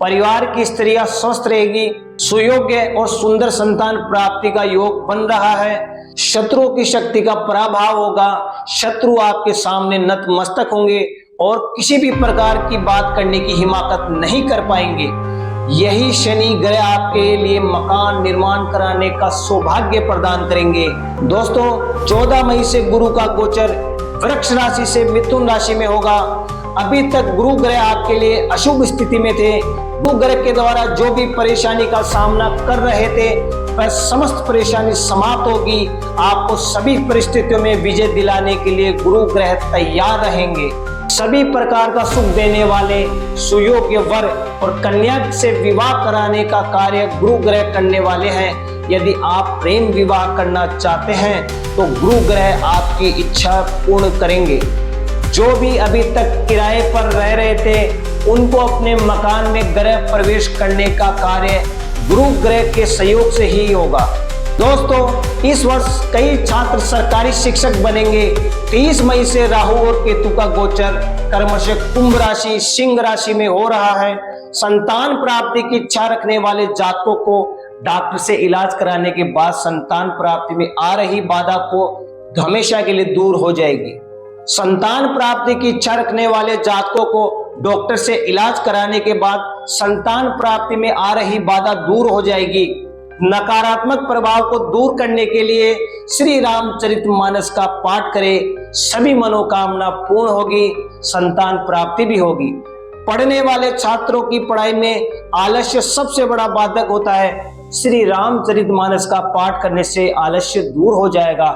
परिवार की स्त्रियां स्वस्थ रहेगी। सुयोग्य और सुंदर संतान प्राप्ति का योग बन रहा है। शत्रुओं की शक्ति का पराभव होगा। शत्रु आपके सामने नतमस्तक होंगे और किसी भी प्रकार की बात करने की हिम्मत नहीं कर पाएंगे। यही शनि ग्रह आपके लिए मकान निर्माण कराने का सौभाग्य प्रदान करेंगे। दोस्तों, 14 मई से गुरु का गोचर वृक्ष राशि से मिथुन राशि में होगा। अभी तक गुरु ग्रह आपके लिए अशुभ स्थिति में थे। गुरु ग्रह के द्वारा जो भी परेशानी का सामना कर रहे थे वह समस्त परेशानी समाप्त होगी। आपको सभी परिस्थितियों में विजय दिलाने के लिए गुरु ग्रह तैयार रहेंगे। सभी प्रकार का सुख देने वाले सुयोग्य वर और कन्या से विवाह कराने का कार्य गुरु ग्रह करने वाले हैं। यदि आप प्रेम विवाह करना चाहते हैं तो गुरु ग्रह आपकी इच्छा पूर्ण करेंगे। जो भी अभी तक किराए पर रह रहे थे उनको अपने मकान में गृह प्रवेश करने का कार्य गुरु ग्रह के सहयोग से ही होगा। दोस्तों, इस वर्ष कई छात्र सरकारी शिक्षक बनेंगे। 30 मई से राहु और केतु का गोचर कर्मशः कुंभ राशि, सिंह राशि में हो रहा है। संतान प्राप्ति की इच्छा रखने वाले जातकों को डॉक्टर से इलाज कराने के बाद संतान प्राप्ति में आ रही बाधा को हमेशा के लिए दूर हो जाएगी। संतान प्राप्ति की इच्छा रखने वाले जातकों को डॉक्टर से इलाज कराने के बाद संतान प्राप्ति में आ रही बाधा दूर हो जाएगी। नकारात्मक प्रभाव को दूर करने के लिए श्री रामचरितमानस का पाठ करें। सभी मनोकामना पूर्ण होगी। संतान प्राप्ति भी होगी। पढ़ने वाले छात्रों की पढ़ाई में आलस्य सबसे बड़ा बाधक होता है। श्री रामचरितमानस का पाठ करने से आलस्य दूर हो जाएगा।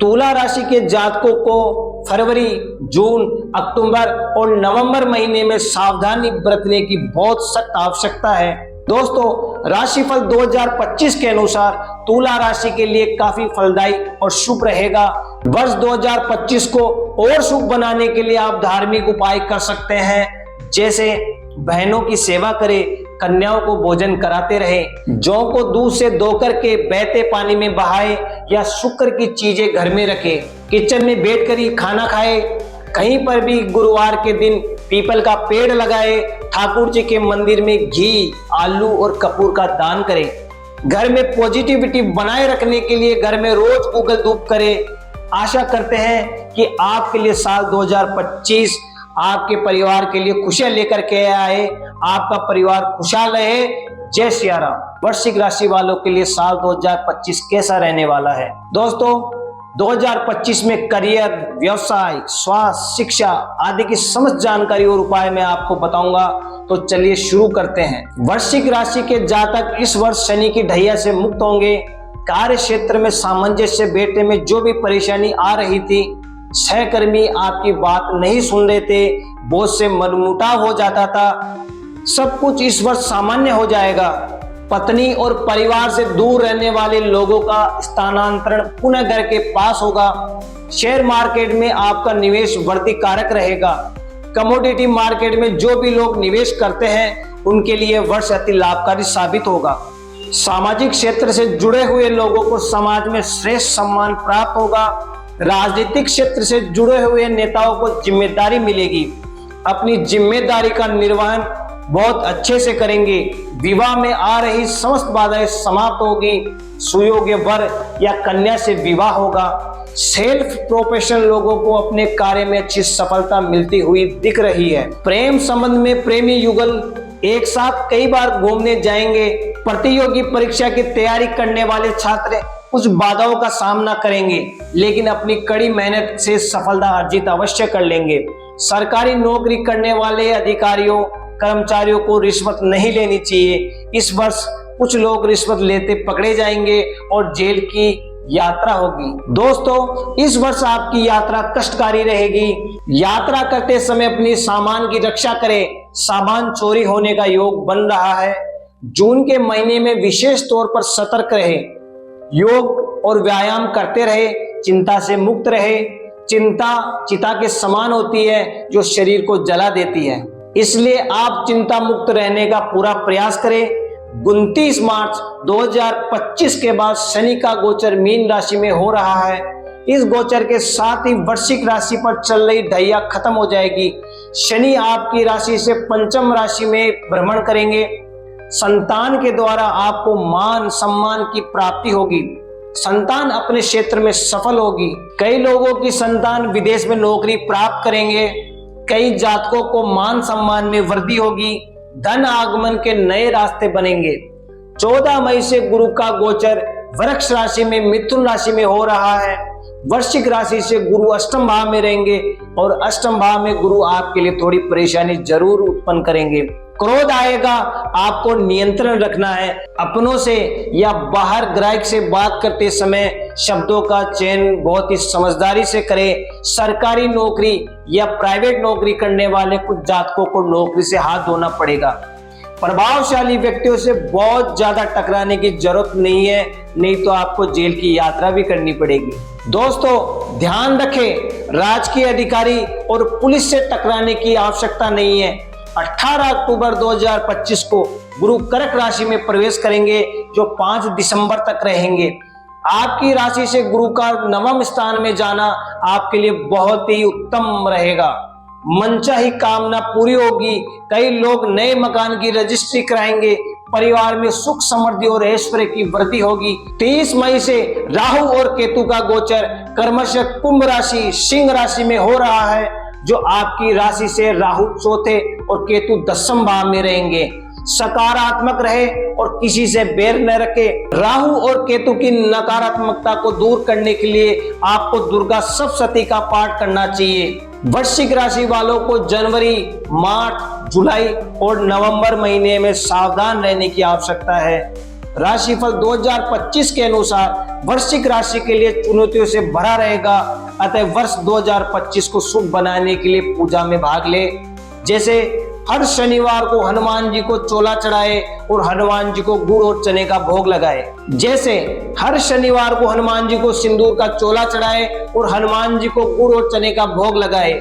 तुला राशि के जातकों को फरवरी, जून, अक्टूबर और नवंबर महीने में सावधानी बरतने की बहुत सख्त आवश्यकता है। दोस्तों, राशिफल 2025 के अनुसार तुला राशि के लिए काफी फलदायी और शुभ रहेगा। वर्ष 2025 को और शुभ बनाने के लिए आप धार्मिक उपाय कर सकते हैं, जैसे बहनों की सेवा करें, कन्याओं को भोजन कराते रहे, जौ को दूध से धोकर के बहते पानी में बहाए या शुक्र की चीजें घर में रखे, किचन में बैठकर ही खाना खाए, कहीं पर भी गुरुवार के दिन पीपल का पेड़ लगाए, ठाकुर जी के मंदिर में घी, आलू और कपूर का दान करें। घर में पॉजिटिविटी बनाए रखने के लिए घर में रोज गूगल धूप करें। आशा करते हैं कि आपके लिए साल 2025 आपके परिवार के लिए खुशियां लेकर के आए, आपका परिवार खुशहाल रहे। जय सिया राम। वृश्चिक राशि वालों के लिए साल 2025 कैसा रहने वाला है? दोस्तों, 2025 में करियर, व्यवसाय, स्वास्थ्य, शिक्षा आदि की समस्त जानकारी और उपाय मैं आपको बताऊंगा। तो चलिए शुरू करते हैं। वृश्चिक राशि के जातक इस वर्ष शनि की ढैया से मुक्त होंगे। कार्य क्षेत्र में सामंजस्य बैठने में जो भी परेशानी आ रही थी, सहकर्मी आपकी बात नहीं सुन रहे थे, बॉस से मनमुटाव हो जाता था, सब कुछ इस वर्ष सामान्य हो जाएगा। पत्नी और परिवार से दूर रहने वाले लोगों का स्थानांतरण पुनः घर के पास होगा। शेयर मार्केट में आपका निवेश वृद्धि कारक रहेगा। कमोडिटी मार्केट में जो भी लोग निवेश करते हैं उनके लिए वर्ष अति लाभकारी साबित होगा। सामाजिक क्षेत्र से जुड़े हुए लोगों को समाज में श्रेष्ठ सम्मान प्राप्त होगा। राजनीतिक क्षेत्र से जुड़े हुए नेताओं को जिम्मेदारी मिलेगी। अपनी जिम्मेदारी का निर्वहन बहुत अच्छे से करेंगे। विवाह में आ रही समस्त बाधाएं समाप्त होगी। सुयोग्य वर या कन्या से विवाह होगा। सेल्फ प्रोफेशनल लोगों को अपने कार्य में अच्छी सफलता मिलती हुई दिख रही है। प्रेम संबंध में प्रेमी युगल एक साथ कई बार घूमने जाएंगे। प्रतियोगी परीक्षा की तैयारी करने वाले छात्र कुछ बाधाओं का सामना करेंगे, लेकिन अपनी कड़ी मेहनत से सफलता अर्जित अवश्य कर लेंगे। सरकारी नौकरी करने वाले अधिकारियों, कर्मचारियों को रिश्वत नहीं लेनी चाहिए। इस वर्ष कुछ लोग रिश्वत लेते पकड़े जाएंगे और जेल की यात्रा होगी। दोस्तों, इस वर्ष आपकी यात्रा कष्टकारी रहेगी। यात्रा करते समय अपनी सामान की रक्षा करें। सामान चोरी होने का योग बन रहा है। जून के महीने में विशेष तौर पर सतर्क रहे। योग और व्यायाम करते रहे। चिंता से मुक्त रहे। चिंता चिता के समान होती है जो शरीर को जला देती है, इसलिए आप चिंता मुक्त रहने का पूरा प्रयास करें। 29 मार्च 2025 के बाद शनि का गोचर मीन राशि में हो रहा है। इस गोचर के साथ ही वृश्चिक राशि पर चल रही ढैया खत्म हो जाएगी। शनि आपकी राशि से पंचम राशि में भ्रमण करेंगे। संतान के द्वारा आपको मान सम्मान की प्राप्ति होगी। संतान अपने क्षेत्र में सफल होगी। कई लोगों की संतान विदेश में नौकरी प्राप्त करेंगे। कई जातकों को मान सम्मान में वृद्धि होगी। धन आगमन के नए रास्ते बनेंगे। 14 मई से गुरु का गोचर वृक्ष राशि में मिथुन राशि में हो रहा है। वृश्चिक राशि से गुरु अष्टम भाव में रहेंगे और अष्टम भाव में गुरु आपके लिए थोड़ी परेशानी जरूर उत्पन्न करेंगे। क्रोध आएगा, आपको नियंत्रण रखना है। अपनों से या बाहर ग्राहक से बात करते समय शब्दों का चयन बहुत ही समझदारी से करें। सरकारी नौकरी या प्राइवेट नौकरी करने वाले कुछ जातकों को नौकरी से हाथ धोना पड़ेगा। प्रभावशाली व्यक्तियों से बहुत ज्यादा टकराने की जरूरत नहीं है, नहीं तो आपको जेल की यात्रा भी करनी पड़ेगी। दोस्तों, ध्यान रखें, राजकीय अधिकारी और पुलिस से टकराने की आवश्यकता नहीं है। 18 अक्टूबर 2025 को गुरु कर्क राशि में प्रवेश करेंगे, जो 5 दिसंबर तक रहेंगे। आपकी राशि से गुरु का नवम स्थान में जाना आपके लिए बहुत ही उत्तम रहेगा। मनचाही कामना पूरी होगी। कई लोग नए मकान की रजिस्ट्री कराएंगे। परिवार में सुख समृद्धि और ऐश्वर्य की वृद्धि होगी। 30 मई से राहु और केतु का गोचर कर्मशः कुंभ राशि सिंह राशि में हो रहा है, जो आपकी राशि से राहु चौथे और केतु 10वें भाव में रहेंगे। सकारात्मक रहे और किसी से बैर न रखे। राहु और केतु की नकारात्मकता को दूर करने के लिए आपको दुर्गा सप्तशती का पाठ करना चाहिए। वृश्चिक राशि वालों को जनवरी, मार्च, जुलाई और नवंबर महीने में सावधान रहने की आवश्यकता है। राशिफल 2025 के अनुसार वृश्चिक राशि के लिए चुनौतियों से भरा रहेगा, अतः वर्ष 2025 को शुभ बनाने के लिए पूजा में भाग ले। जैसे हर शनिवार को हनुमान जी को चोला चढ़ाए और हनुमान जी को गुड़ और चने का भोग लगाए। जैसे हर शनिवार को हनुमान जी को सिंदूर का चोला चढ़ाए और हनुमान जी को गुड़ और चने का भोग लगाए।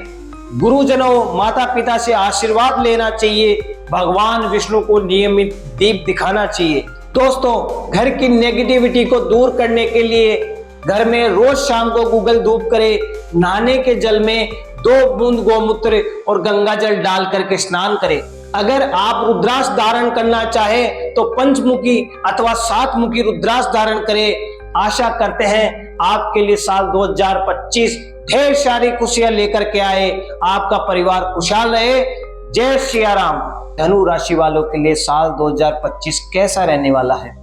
गुरुजनों, माता पिता से आशीर्वाद लेना चाहिए। भगवान विष्णु को नियमित दीप दिखाना चाहिए। दोस्तों, घर की नेगेटिविटी को दूर करने के लिए घर में रोज शाम को गूगल धूप करें। नहाने के जल में 2 बूंद गोमूत्र और गंगा जल डाल करके स्नान करें। अगर आप रुद्राक्ष धारण करना चाहे तो पंचमुखी अथवा 7 मुखी रुद्राक्ष धारण करें। आशा करते हैं आपके लिए साल 2025 ढेर सारी खुशियां लेकर के आए, आपका परिवार खुशहाल रहे। जय सिया राम। धनु राशि वालों के लिए साल 2025 कैसा रहने वाला है?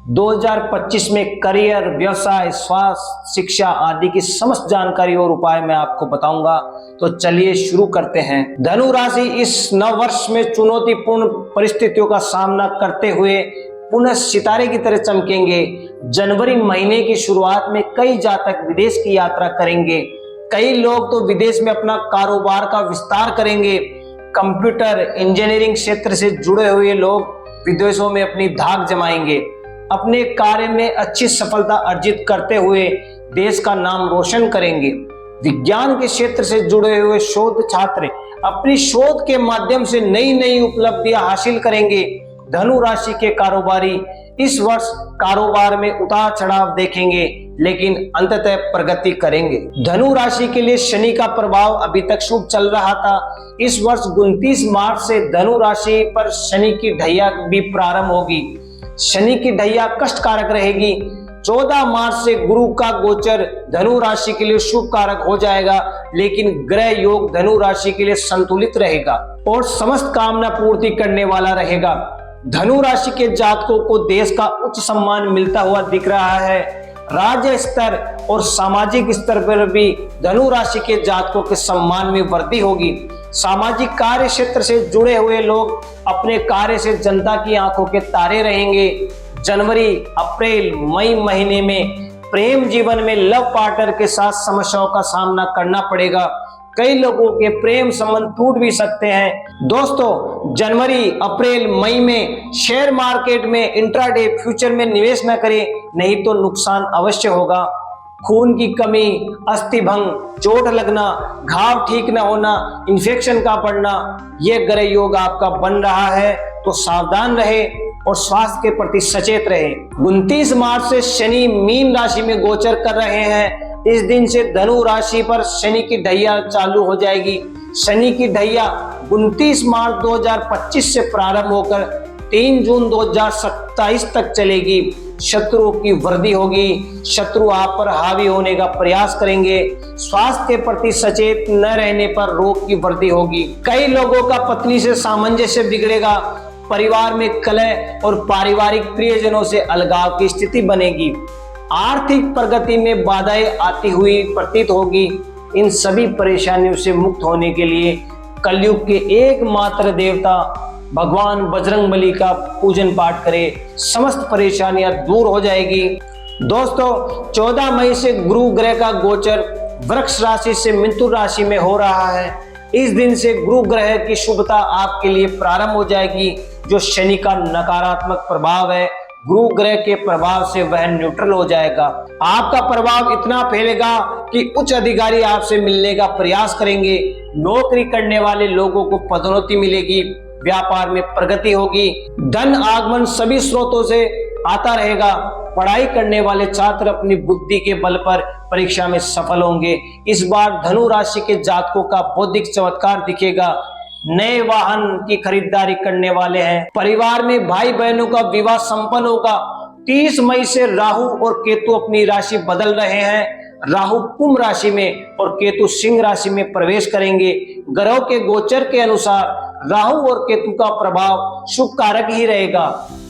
2025 में करियर, व्यवसाय, स्वास्थ्य, शिक्षा आदि की समस्त जानकारी और उपाय मैं आपको बताऊंगा। तो चलिए शुरू करते हैं। धनु राशि इस नव वर्ष में चुनौतीपूर्ण परिस्थितियों का सामना करते हुए पुनः सितारे की तरह चमकेंगे। जनवरी महीने की शुरुआत में कई जातक विदेश की यात्रा करेंगे। कई लोग तो विदेश में अपना कारोबार का विस्तार करेंगे। कंप्यूटर इंजीनियरिंग क्षेत्र से जुड़े हुए लोग विदेशों में अपनी धाक जमाएंगे। अपने कार्य में अच्छी सफलता अर्जित करते हुए देश का नाम रोशन करेंगे। विज्ञान के क्षेत्र से जुड़े हुए शोध छात्र अपनी शोध के माध्यम से नई नई उपलब्धियां हासिल करेंगे। धनु राशि के कारोबारी इस वर्ष कारोबार में उतार चढ़ाव देखेंगे, लेकिन अंततः प्रगति करेंगे। धनु राशि के लिए शनि का प्रभाव अभी तक शुभ चल रहा था। इस वर्ष 29 मार्च से धनु राशि पर शनि की ढैया भी प्रारंभ होगी। शनि की ढैया कष्टकारक रहेगी। 14 मार्च से गुरु का गोचर धनु राशि के लिए शुभ कारक हो जाएगा, लेकिन ग्रह योग धनु राशि के लिए संतुलित रहेगा और समस्त कामना पूर्ति करने वाला रहेगा। धनु राशि के जातकों को देश का उच्च सम्मान मिलता हुआ दिख रहा है। राज्य स्तर और सामाजिक स्तर पर भी धनु राशि के जातकों के सम्मान में वृद्धि होगी। सामाजिक कार्य क्षेत्र से जुड़े हुए लोग अपने कार्य से जनता की आंखों के तारे रहेंगे। जनवरी, अप्रैल, मई महीने में प्रेम जीवन में लव पार्टनर के साथ समस्याओं का सामना करना पड़ेगा। कई लोगों के प्रेम संबंध टूट भी सकते हैं। दोस्तों, जनवरी, अप्रैल, मई में शेयर मार्केट में इंट्राडे फ्यूचर में निवेश न करें, नहीं तो नुकसान अवश्य होगा। खून की कमी, अस्थि भंग, चोट लगना, घाव ठीक न होना, इन्फेक्शन का बढ़ना, यह ग्रह योग आपका बन रहा है, तो सावधान रहे और स्वास्थ्य के प्रति सचेत रहे। 29 मार्च से शनि मीन राशि में गोचर कर रहे हैं। इस दिन से धनु राशि पर शनि की ढैया चालू हो जाएगी। शनि की ढैया 29 मार्च 2025 से प्रारंभ होकर 3 जून 2027 तक चलेगी। शत्रुओं की वृद्धि होगी। शत्रु आप पर हावी होने का प्रयास करेंगे। स्वास्थ्य के प्रति सचेत न रहने पर रोग की वृद्धि होगी। कई लोगों का पत्नी से सामंजस्य बिगड़ेगा। परिवार में कलह और पारिवारिक प्रियजनों से अलगाव की स्थिति बनेगी। आर्थिक प्रगति में बाधाएं आती हुई प्रतीत होगी। इन सभी परेशानियों से मुक्त होने के लिए कलयुग के एकमात्र देवता भगवान बजरंगबली का पूजन पाठ करें। समस्त परेशानियां दूर हो जाएगी। दोस्तों, 14 मई से गुरु ग्रह का गोचर वृक्ष राशि से मिथुन राशि में हो रहा है। इस दिन से गुरु ग्रह की शुभता आपके लिए प्रारंभ हो जाएगी। जो शनि का नकारात्मक प्रभाव है, गुरु ग्रह के प्रभाव से वह न्यूट्रल हो जाएगा। आपका प्रभाव इतना फैलेगा कि उच्च अधिकारी आपसे मिलने का प्रयास करेंगे। नौकरी करने वाले लोगों को पदोन्नति मिलेगी। व्यापार में प्रगति होगी। धन आगमन सभी स्रोतों से आता रहेगा। पढ़ाई करने वाले छात्र अपनी बुद्धि के बल पर परीक्षा में सफल होंगे। इस बार धनु राशि के जातकों का बौद्धिक चमत्कार दिखेगा। नए वाहन की खरीदारी करने वाले हैं। परिवार में भाई बहनों का विवाह संपन्न होगा। 30 मई से राहु और केतु अपनी राशि बदल रहे हैं। राहु कुंभ राशि में और केतु सिंह राशि में प्रवेश करेंगे। ग्रहों के गोचर के अनुसार राहु और केतु का प्रभाव शुभ कारक ही रहेगा।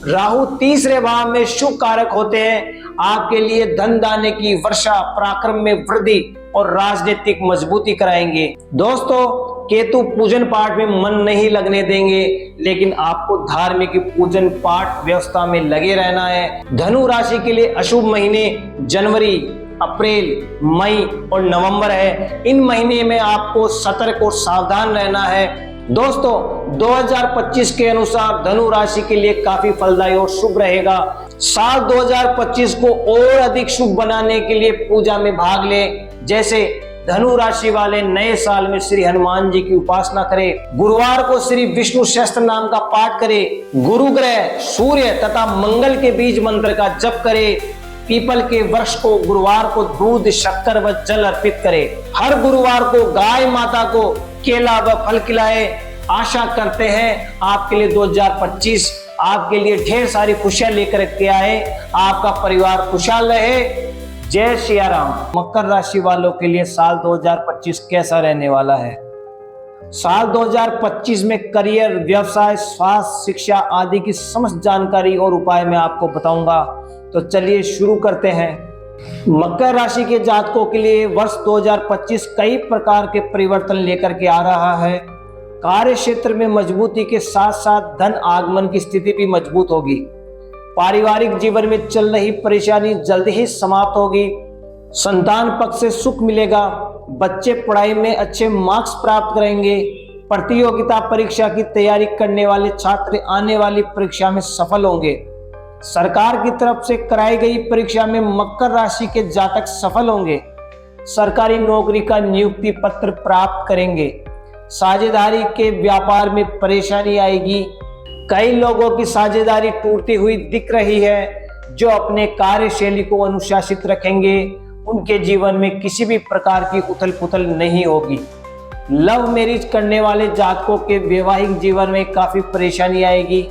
राहु तीसरे भाव में शुभ कारक होते हैं। आपके लिए धन दाने की वर्षा, पराक्रम में वृद्धि और राजनीतिक मजबूती कराएंगे। दोस्तों, केतु पूजन पाठ में मन नहीं लगने देंगे, लेकिन आपको धार्मिक पूजन पाठ व्यवस्था में लगे रहना है। धनु राशि के लिए अशुभ महीने जनवरी, अप्रैल, मई और नवंबर है। इन महीने में आपको सतर्क और सावधान रहना है। दोस्तों, 2025 के अनुसार धनु राशि के लिए काफी फलदायी और शुभ रहेगा। साल 2025 को और अधिक शुभ बनाने के लिए पूजा में भाग लें। जैसे धनु राशि वाले नए साल में श्री हनुमान जी की उपासना करें। गुरुवार को श्री विष्णु सहस्त्र नाम का पाठ करें। गुरु ग्रह, सूर्य तथा मंगल के बीज मंत्र का जप करें। पीपल के वृक्ष को गुरुवार को दूध, शक्कर व जल अर्पित करें। हर गुरुवार को गाय माता को केला व फल खिलाएं। आशा करते हैं आपके लिए 2025 आपके लिए ढेर सारी खुशियां लेकर के आए। आपका परिवार खुशहाल रहे। जय सिया राम। मकर राशि वालों के लिए साल 2025 कैसा रहने वाला है? साल 2025 में करियर, व्यवसाय, स्वास्थ्य, शिक्षा आदि की समस्त जानकारी और उपाय मैं आपको बताऊंगा। तो चलिए शुरू करते हैं। मकर राशि के जातकों के लिए वर्ष 2025 कई प्रकार के परिवर्तन लेकर के आ रहा है। कार्य क्षेत्र में मजबूती के साथ साथ धन आगमन की स्थिति भी मजबूत होगी। पारिवारिक जीवन में चल रही परेशानी जल्द ही समाप्त होगी। संतान पक्ष से सुख मिलेगा। बच्चे पढ़ाई में अच्छे मार्क्स प्राप्त करेंगे। प्रतियोगिता परीक्षा की तैयारी करने वाले छात्र आने वाली परीक्षा में सफल होंगे। सरकार की तरफ से कराई गई परीक्षा में मकर राशि के जातक सफल होंगे। सरकारी नौकरी का नियुक्ति पत्र प्राप्त करेंगे। साझेदारी के व्यापार में परेशानी आएगी। कई लोगों की साझेदारी टूटती हुई दिख रही है। जो अपने कार्यशैली को अनुशासित रखेंगे उनके जीवन में किसी भी प्रकार की उथल पुथल नहीं होगी। लव मैरिज करने वाले जातकों के वैवाहिक जीवन में काफी परेशानी आएगी।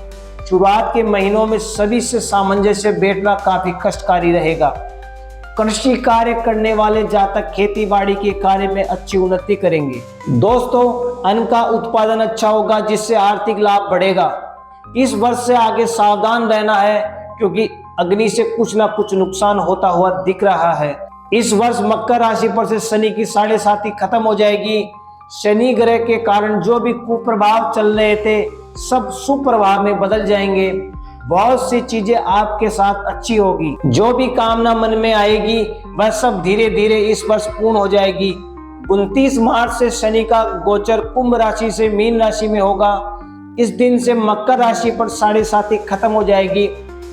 शुरुआत के महीनों में सभी से सामंजस्य बैठना काफी कष्टकारी रहेगा। कृषि कार्य करने वाले जातक खेती बाड़ी के कार्य में अच्छी उन्नति करेंगे। दोस्तों, अन्न का उत्पादन अच्छा होगा जिससे आर्थिक लाभ बढ़ेगा। इस वर्ष से आगे सावधान रहना है क्योंकि अग्नि से कुछ ना कुछ नुकसान होता हुआ दिख रहा है। इस वर्ष मकर राशि पर से शनि की 7.5 खत्म हो जाएगी। शनि ग्रह के कारण जो भी कुप्रभाव चल रहे थे सब सुप्रभाव में बदल जाएंगे। बहुत सी चीजें आपके साथ अच्छी होगी। जो भी कामना मन में आएगी वह सब धीरे धीरे इस वर्ष पूर्ण हो जाएगी। 29 मार्च से शनि का गोचर कुंभ राशि से मीन राशि में होगा। इस दिन से मकर राशि पर 7.5 खत्म हो जाएगी।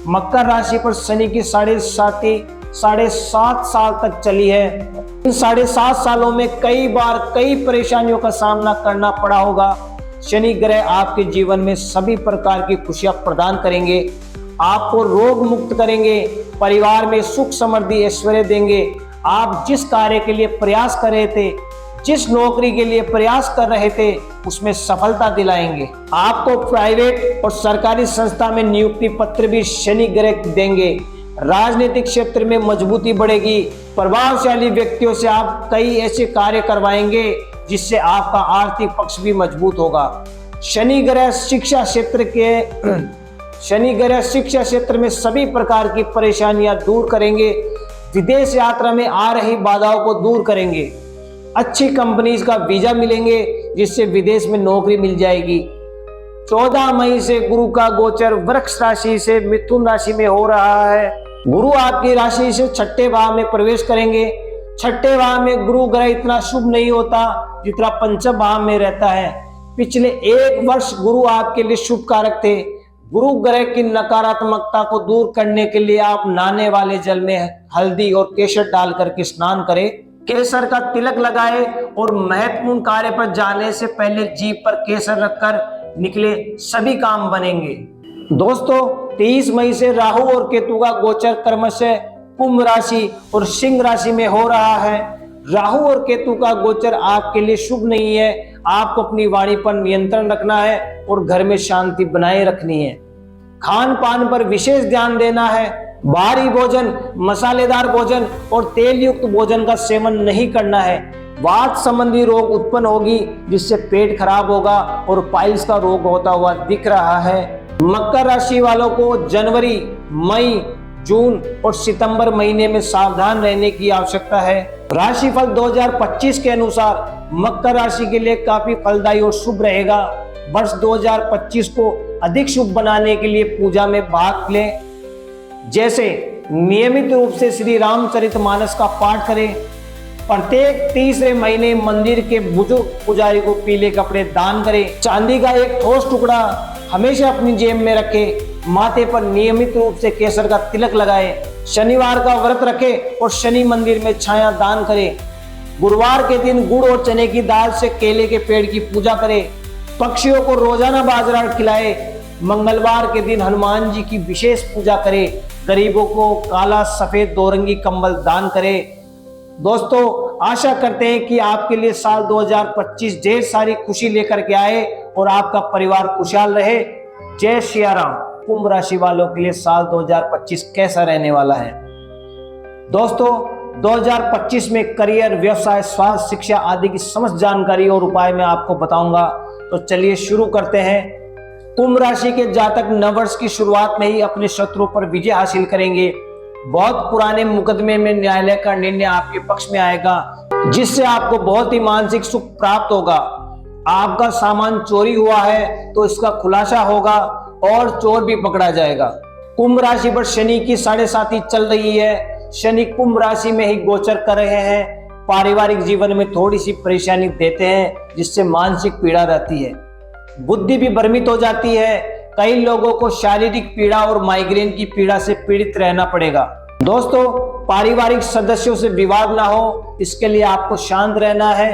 मकर राशि पर शनि की 7.5 साल तक चली है। इन 7.5 सालों में कई बार कई परेशानियों का सामना करना पड़ा होगा। शनि ग्रह आपके जीवन में सभी प्रकार की खुशियां प्रदान करेंगे। आपको रोग मुक्त करेंगे। परिवार में सुख समृद्धि ऐश्वर्य देंगे। आप जिस कार्य के लिए प्रयास कर रहे थे, जिस नौकरी के लिए प्रयास कर रहे थे उसमें सफलता दिलाएंगे। आपको प्राइवेट और सरकारी संस्था में नियुक्ति पत्र भी शनि ग्रह देंगे। राजनीतिक क्षेत्र में मजबूती बढ़ेगी। प्रभावशाली व्यक्तियों से आप कई ऐसे कार्य करवाएंगे जिससे आपका आर्थिक पक्ष भी मजबूत होगा। शनि ग्रह शिक्षा क्षेत्र में सभी प्रकार की परेशानियां दूर करेंगे। विदेश यात्रा में आ रही बाधाओं को दूर करेंगे। अच्छी कंपनीज का वीजा मिलेंगे जिससे विदेश में नौकरी मिल जाएगी। 14 मई से गुरु का गोचर वृक्ष राशि से मिथुन राशि में हो रहा है। गुरु आपकी राशि से 6ठे भाव में प्रवेश करेंगे। 6ठे भाव में गुरु ग्रह इतना शुभ नहीं होता जितना पंचम भाव में रहता है। पिछले 1 वर्ष गुरु आपके लिए शुभ कारक थे। गुरु ग्रह की नकारात्मकता को दूर करने के लिए आप नहाने वाले जल में हल्दी और केसर डाल करके स्नान करें। केसर का तिलक लगाए और महत्वपूर्ण कार्य पर जाने से पहले जीभ पर केसर रखकर निकले, सभी काम बनेंगे। दोस्तों, 23 मई से राहु और केतु का गोचर क्रमशः कुंभ राशि और सिंह राशि में हो रहा है। राहु और केतु का गोचर आपके लिए शुभ नहीं है। आपको अपनी वाणी पर नियंत्रण रखना है और घर में शांति बनाए रखनी है। खान पान पर विशेष ध्यान देना है। भारी भोजन, मसालेदार भोजन और तेल युक्त भोजन का सेवन नहीं करना है। वात संबंधी रोग उत्पन्न होगी जिससे पेट खराब होगा और पाइल्स का रोग होता हुआ दिख रहा है। मकर राशि वालों को जनवरी, मई, जून और सितंबर महीने में सावधान रहने की आवश्यकता है। राशिफल 2025 के अनुसार मकर राशि के लिए काफी फलदायी और शुभ रहेगा। वर्ष 2025 को अधिक शुभ बनाने के लिए पूजा में भाग लें। जैसे नियमित रूप से श्री रामचरितमानस का पाठ करें। प्रत्येक तीसरे महीने मंदिर के बुजुर्ग पुजारी को पीले कपड़े दान करें। चांदी का एक ठोस टुकड़ा हमेशा अपनी जेब में रखें। माथे पर नियमित रूप से केसर का तिलक लगाएं। शनिवार का व्रत रखें और शनि मंदिर में छाया दान करें। गुरुवार के दिन गुड़ और चने की दाल से केले के पेड़ की पूजा करें। पक्षियों को रोजाना बाजरा खिलाए। मंगलवार के दिन हनुमान जी की विशेष पूजा करें। गरीबों को काला सफेद 2 रंगी कंबल दान करें। दोस्तों, आशा करते हैं कि आपके लिए साल 2025 ढेर सारी खुशी लेकर के आए और आपका परिवार खुशहाल रहे। जय सिया राम। कुंभ राशि वालों के लिए साल 2025 कैसा रहने वाला है? दोस्तों, 2025 में करियर, व्यवसाय, स्वास्थ्य, शिक्षा आदि की समस्त जानकारी और उपाय मैं आपको बताऊंगा। तो चलिए शुरू करते हैं। कुंभ राशि के जातक नववर्ष की शुरुआत में ही अपने शत्रुओं पर विजय हासिल करेंगे। बहुत पुराने मुकदमे में न्यायालय का निर्णय आपके पक्ष में आएगा, जिससे आपको बहुत ही मानसिक सुख प्राप्त होगा। आपका सामान चोरी हुआ है तो इसका खुलासा होगा और चोर भी पकड़ा जाएगा। कुंभ राशि पर शनि की 7.5 चल रही है। शनि कुंभ राशि में ही गोचर कर रहे हैं। पारिवारिक जीवन में थोड़ी सी परेशानी देते हैं, जिससे मानसिक पीड़ा रहती है। बुद्धि भी भ्रमित हो जाती है। कई लोगों को शारीरिक पीड़ा और माइग्रेन की पीड़ा से पीड़ित रहना पड़ेगा। दोस्तों, पारिवारिक सदस्यों से विवाद ना हो, इसके लिए आपको शांत रहना है।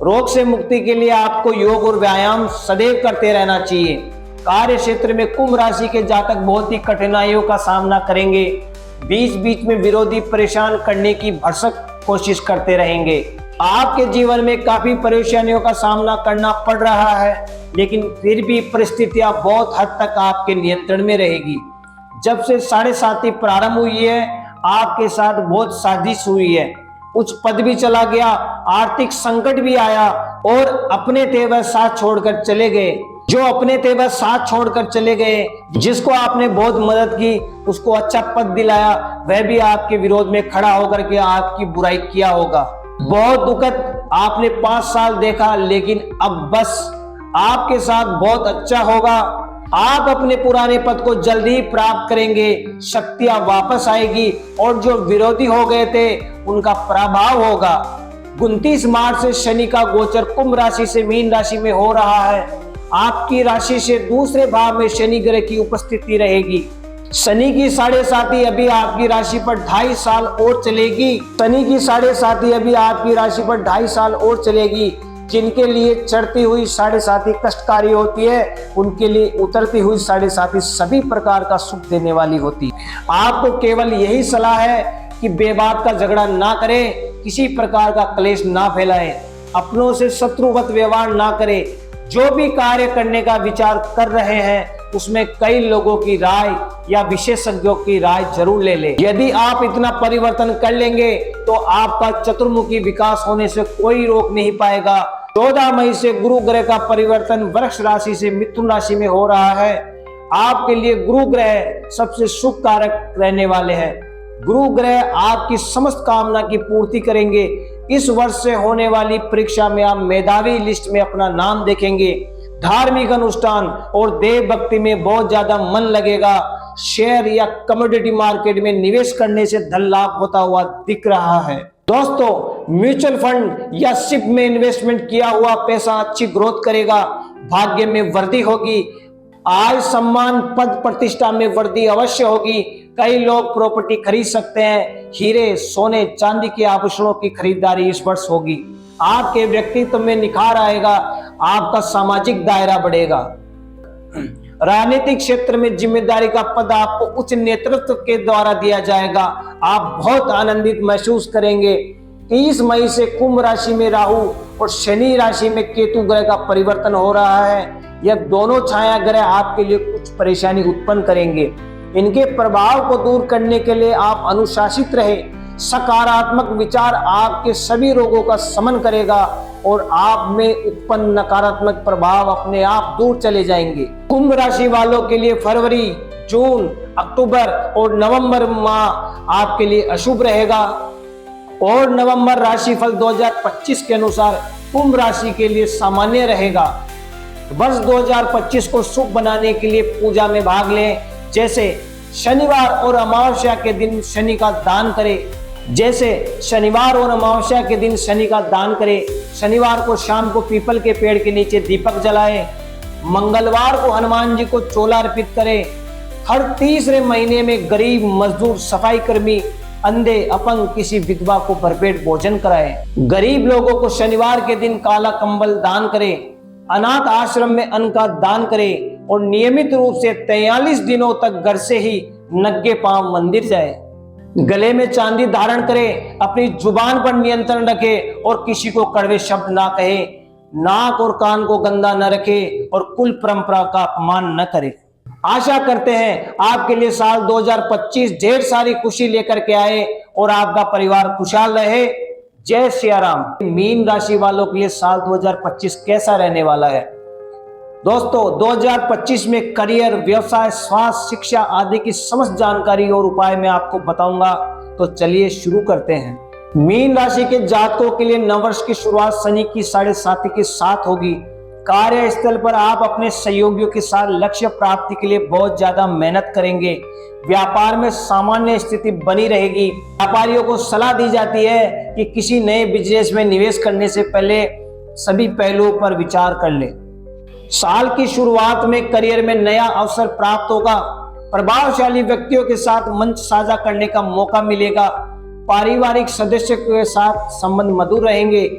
रोग से मुक्ति के लिए आपको योग और व्यायाम सदैव करते रहना चाहिए। कार्य क्षेत्र में कुंभ राशि के जातक बहुत ही कठिनाइयों का सामना करेंगे। बीच बीच में विरोधी परेशान करने की भरसक कोशिश करते रहेंगे। आपके जीवन में काफी परेशानियों का सामना करना पड़ रहा है, लेकिन फिर भी परिस्थितियां बहुत हद तक आपके नियंत्रण में रहेगी। जब से 7.5 प्रारंभ हुई है, आपके साथ बहुत साजिश हुई है। उच्च पद भी चला गया, आर्थिक संकट भी आया और अपने तेवर साथ छोड़कर चले गए। जो अपने तेवर साथ छोड़कर चले गए, जिसको आपने बहुत मदद की, उसको अच्छा पद दिलाया, वह भी आपके विरोध में खड़ा होकर के आपकी बुराई किया होगा। बहुत दुखद आपने 5 साल देखा, लेकिन अब बस आपके साथ बहुत अच्छा होगा। आप अपने पुराने पद को जल्दी ही प्राप्त करेंगे। शक्तियां वापस आएगी और जो विरोधी हो गए थे उनका प्रभाव होगा। 29 मार्च से शनि का गोचर कुंभ राशि से मीन राशि में हो रहा है। आपकी राशि से दूसरे भाव में शनि ग्रह की उपस्थिति रहेगी। शनि की 7.5 अभी आपकी राशि पर 2.5 साल और चलेगी। शनि की 7.5 अभी आपकी राशि पर 2.5 साल और चलेगी। जिनके लिए चढ़ती हुई 7.5 कष्टकारी होती है, उनके लिए उतरती हुई 7.5 सभी प्रकार का सुख देने वाली होती है। आपको केवल यही सलाह है कि बेबाक का झगड़ा ना करें, किसी प्रकार का क्लेश ना फैलाएं, अपनों से शत्रुवत व्यवहार ना करें। जो भी कार्य करने का विचार कर रहे हैं, उसमें कई लोगों की राय या विशेषज्ञों की राय जरूर ले लें। यदि आप इतना परिवर्तन कर लेंगे तो आपका चतुर्मुखी विकास होने से कोई रोक नहीं पाएगा। 14 मई से गुरु ग्रह का परिवर्तन वृष राशि से मिथुन राशि में हो रहा है। आपके लिए गुरु ग्रह सबसे शुभ कारक रहने वाले हैं। गुरु ग्रह आपकी समस्त कामना की पूर्ति करेंगे। इस वर्ष से होने वाली परीक्षा में आप मेधावी लिस्ट में अपना नाम देखेंगे। धार्मिक अनुष्ठान और देव भक्ति में बहुत ज्यादा मन लगेगा। शेयर या कमोडिटी मार्केट में निवेश करने से धन लाभ होता हुआ दिख रहा है। दोस्तों, म्यूचुअल फंड या सिप में इन्वेस्टमेंट किया हुआ पैसा अच्छी ग्रोथ करेगा। भाग्य में वृद्धि होगी। आय, सम्मान, पद प्रतिष्ठा में वृद्धि अवश्य होगी। कई लोग प्रॉपर्टी खरीद सकते हैं। हीरे, सोने, चांदी के आभूषणों की खरीदारी इस वर्ष होगी। आपके व्यक्तित्व में निखार आएगा। आपका सामाजिक दायरा बढ़ेगा। राजनीतिक क्षेत्र में जिम्मेदारी का पद आपको उच्च नेतृत्व के द्वारा दिया जाएगा। आप बहुत आनंदित महसूस करेंगे। 30 मई से कुंभ राशि में राहु और शनि राशि में केतु ग्रह का परिवर्तन हो रहा है। यह दोनों छाया ग्रह आपके लिए कुछ परेशानी उत्पन्न करेंगे। इनके प्रभाव को दूर करने के लिए आप अनुशासित रहे। सकारात्मक विचार आपके सभी रोगों का शमन करेगा और आप में उत्पन्न नकारात्मक प्रभाव अपने आप दूर चले जाएंगे। कुंभ राशि वालों के लिए फरवरी, जून, अक्टूबर और नवंबर माह आपके लिए अशुभ रहेगा और नवंबर राशिफल 2025 के अनुसार कुंभ राशि के लिए सामान्य रहेगा। वर्ष 2025 को शुभ बनाने के लिए पूजा में भाग लें। जैसे शनिवार और अमावस्या के दिन शनि का दान करें। शनिवार को शाम को पीपल के पेड़ के नीचे दीपक जलाएं। मंगलवार को हनुमान जी को चोला अर्पित करें। हर तीसरे महीने में गरीब, मजदूर, सफाई कर्मी अंधे अपंग किसी विधवा को भरपेट भोजन कराएं, गरीब लोगों को शनिवार के दिन काला कंबल दान करें, अनाथ आश्रम में अन्न का दान करें और नियमित रूप से 43 दिनों तक घर से ही नंगे पांव मंदिर जाए। गले में चांदी धारण करें, अपनी जुबान पर नियंत्रण रखें और किसी को कड़वे शब्द ना कहे, नाक और कान को गंदा न रखे और कुल परंपरा का अपमान न करे। आशा करते हैं आपके लिए साल 2025 ढेर सारी खुशी लेकर के आए और आपका परिवार खुशहाल रहे। जय सिया राम। मीन राशि वालों के लिए साल 2025 कैसा रहने वाला है? दोस्तों 2025 में करियर, व्यवसाय, स्वास्थ्य, शिक्षा आदि की समस्त जानकारी और उपाय मैं आपको बताऊंगा, तो चलिए शुरू करते हैं। मीन राशि के जातकों के लिए नववर्ष की शुरुआत शनि की 7.5 के साथ होगी। कार्यस्थल पर आप अपने सहयोगियों के साथ लक्ष्य प्राप्ति के लिए बहुत ज्यादा मेहनत करेंगे। व्यापार में सामान्य स्थिति बनी रहेगी। व्यापारियों को सलाह दी जाती है कि किसी नए बिजनेस में निवेश करने से पहले सभी पहलुओं पर विचार कर ले। साल की शुरुआत में करियर में नया अवसर प्राप्त होगा। प्रभावशाली व्यक्तियों के साथ मंच साझा करने का मौका मिलेगा। पारिवारिक सदस्यों के साथ संबंध मधुर रहेंगे।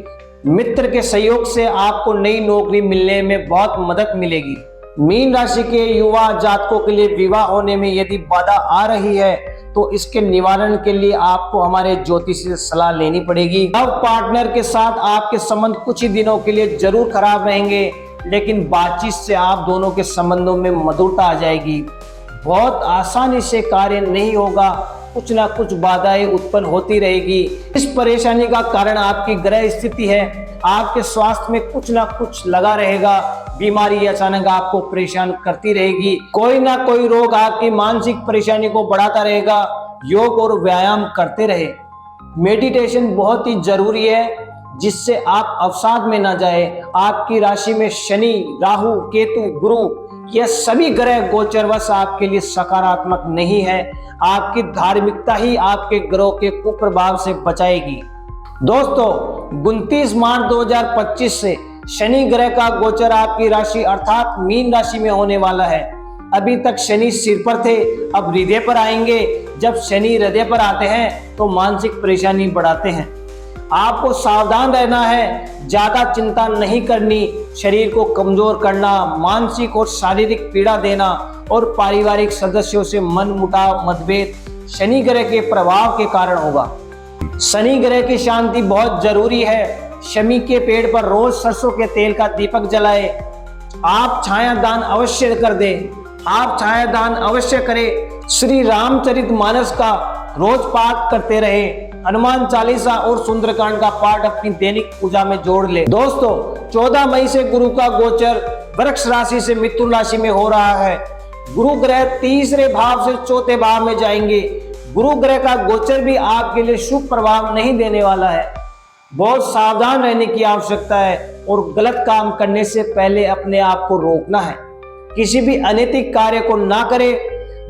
मित्र के सहयोग से आपको नई नौकरी मिलने में बहुत मदद मिलेगी। मीन राशि के युवा जातकों के लिए विवाह होने में यदि बाधा आ रही है तो इसके निवारण के लिए आपको हमारे ज्योतिषी से सलाह लेनी पड़ेगी। लव पार्टनर के साथ आपके संबंध कुछ ही दिनों के लिए जरूर खराब रहेंगे, लेकिन बातचीत से आप दोनों के संबंधों में मधुरता आ जाएगी। बहुत आसानी से कार्य नहीं होगा, कुछ ना कुछ बाधाएं उत्पन्न होती रहेगी। इस परेशानी का कारण आपकी ग्रह स्थिति है। आपके स्वास्थ्य में कुछ ना कुछ लगा रहेगा। बीमारी अचानक आपको परेशान करती रहेगी। कोई ना कोई रोग आपकी मानसिक परेशानी को बढ़ाता रहेगा। योग और व्यायाम करते रहे। मेडिटेशन बहुत ही जरूरी है, जिससे आप अवसाद में ना जाए। आपकी राशि में शनि, राहु, केतु, गुरु यह सभी ग्रह गोचरवश आपके लिए सकारात्मक नहीं है। आपकी धार्मिकता ही आपके ग्रहों के कुप्रभाव से बचाएगी। दोस्तों 29 मार्च 2025 से शनि ग्रह का गोचर आपकी राशि अर्थात मीन राशि में होने वाला है। अभी तक शनि सिर पर थे, अब हृदय पर आएंगे। जब शनि हृदय पर आते हैं तो मानसिक परेशानी बढ़ाते हैं। आपको सावधान रहना है, ज्यादा चिंता नहीं करनी, शरीर को कमजोर करना, मानसिक और शारीरिक पीड़ा देना और पारिवारिक सदस्यों से मनमुटाव, मतभेद शनि ग्रह के प्रभाव के कारण होगा। शनि ग्रह की शांति बहुत जरूरी है। शमी के पेड़ पर रोज सरसों के तेल का दीपक जलाए। आप छाया दान अवश्य कर दें। आप छाया दान अवश्य करें। श्री रामचरितमानस का रोज पाठ करते रहे। हनुमान चालीसा और सुंदरकांड का पाठ अपनी दैनिक पूजा में जोड़ ले। दोस्तों 14 मई से गुरु का गोचर वृक्ष राशि से मिथुन राशि में हो रहा है। गुरु ग्रह तीसरे भाव से चौथे भाव में जाएंगे। गुरु ग्रह का गोचर भी आपके लिए शुभ प्रभाव नहीं देने वाला है। बहुत सावधान रहने की आवश्यकता है और गलत काम करने से पहले अपने आप को रोकना है। किसी भी अनैतिक कार्य को ना करें।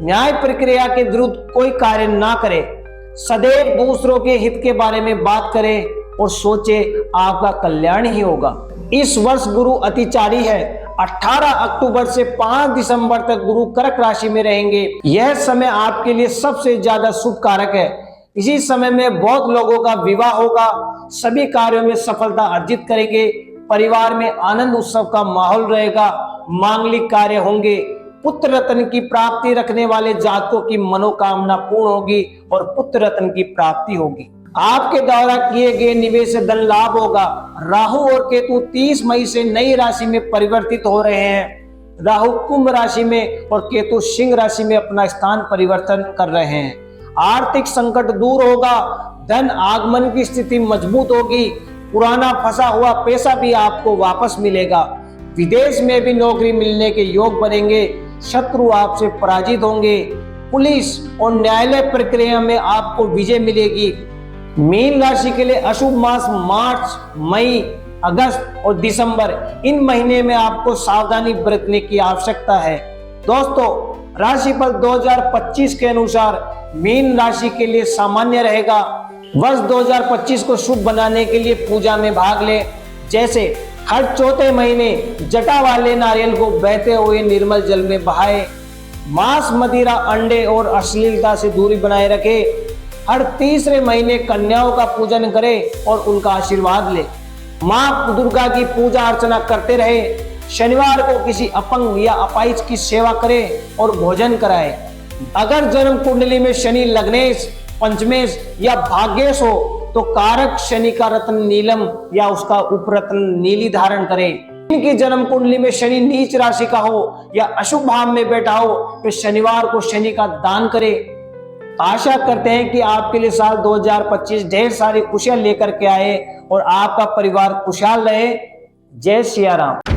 न्याय प्रक्रिया के विरुद्ध कोई कार्य ना करें। सदैव दूसरों के हित के बारे में बात करें और सोचे आपका कल्याण ही होगा। इस वर्ष गुरु अतिचारी है। 18 अक्टूबर से 5 दिसंबर तक गुरु कर्क राशि में रहेंगे। यह समय आपके लिए सबसे ज्यादा शुभ कारक है। इसी समय में बहुत लोगों का विवाह होगा। सभी कार्यों में सफलता अर्जित करेंगे। परिवार में आनंद उत्सव का माहौल रहेगा। मांगलिक कार्य होंगे। पुत्र रत्न की प्राप्ति रखने वाले जातकों की मनोकामना पूर्ण होगी और पुत्र रत्न की प्राप्ति होगी। आपके द्वारा किए गए निवेश से धन लाभ होगा। राहु और केतु 30 मई से नई राशि में परिवर्तित हो रहे हैं। राहु कुंभ राशि में और केतु सिंह राशि में अपना स्थान परिवर्तन कर रहे हैं। आर्थिक संकट दूर होगा। धन आगमन की स्थिति मजबूत होगी। पुराना फंसा हुआ पैसा भी आपको वापस मिलेगा। विदेश में भी नौकरी मिलने के योग बनेंगे। शत्रु आपसे पराजित होंगे। पुलिस और न्यायालय प्रक्रिया में आपको विजय मिलेगी। मीन राशि के लिए अशुभ मास मार्च, मई, अगस्त और दिसंबर, इन महीने में आपको सावधानी बरतने की आवश्यकता है। दोस्तों राशिफल 2025 के अनुसार मीन राशि के लिए सामान्य रहेगा। वर्ष 2025 को शुभ बनाने के लिए पूजा में भाग ले। जैसे हर चौथे महीने जटा वाले नारियल को बहते हुए निर्मल जल में बहाए। मांस, मदिरा, अंडे और अश्लीलता से दूरी बनाए रखे। हर तीसरे महीने कन्याओं का पूजन करें और उनका आशीर्वाद ले। मां दुर्गा की पूजा अर्चना करते रहे। शनिवार को किसी अपंग या अपाहिज की सेवा करें और भोजन कराएं। अगर जन्म कुंडली में शनि लग्नेश, पंचमेश या भाग्येश हो तो कारक शनि का रत्न नीलम या उसका उपरत्न नीली धारण करें। इनकी जन्म कुंडली में शनि नीच राशि का हो या अशुभ भाव में बैठा हो तो शनिवार को शनि का दान करें। आशा करते हैं कि आपके लिए साल 2025 ढेर सारी खुशियां लेकर के आए और आपका परिवार खुशहाल रहे। जय सिया राम।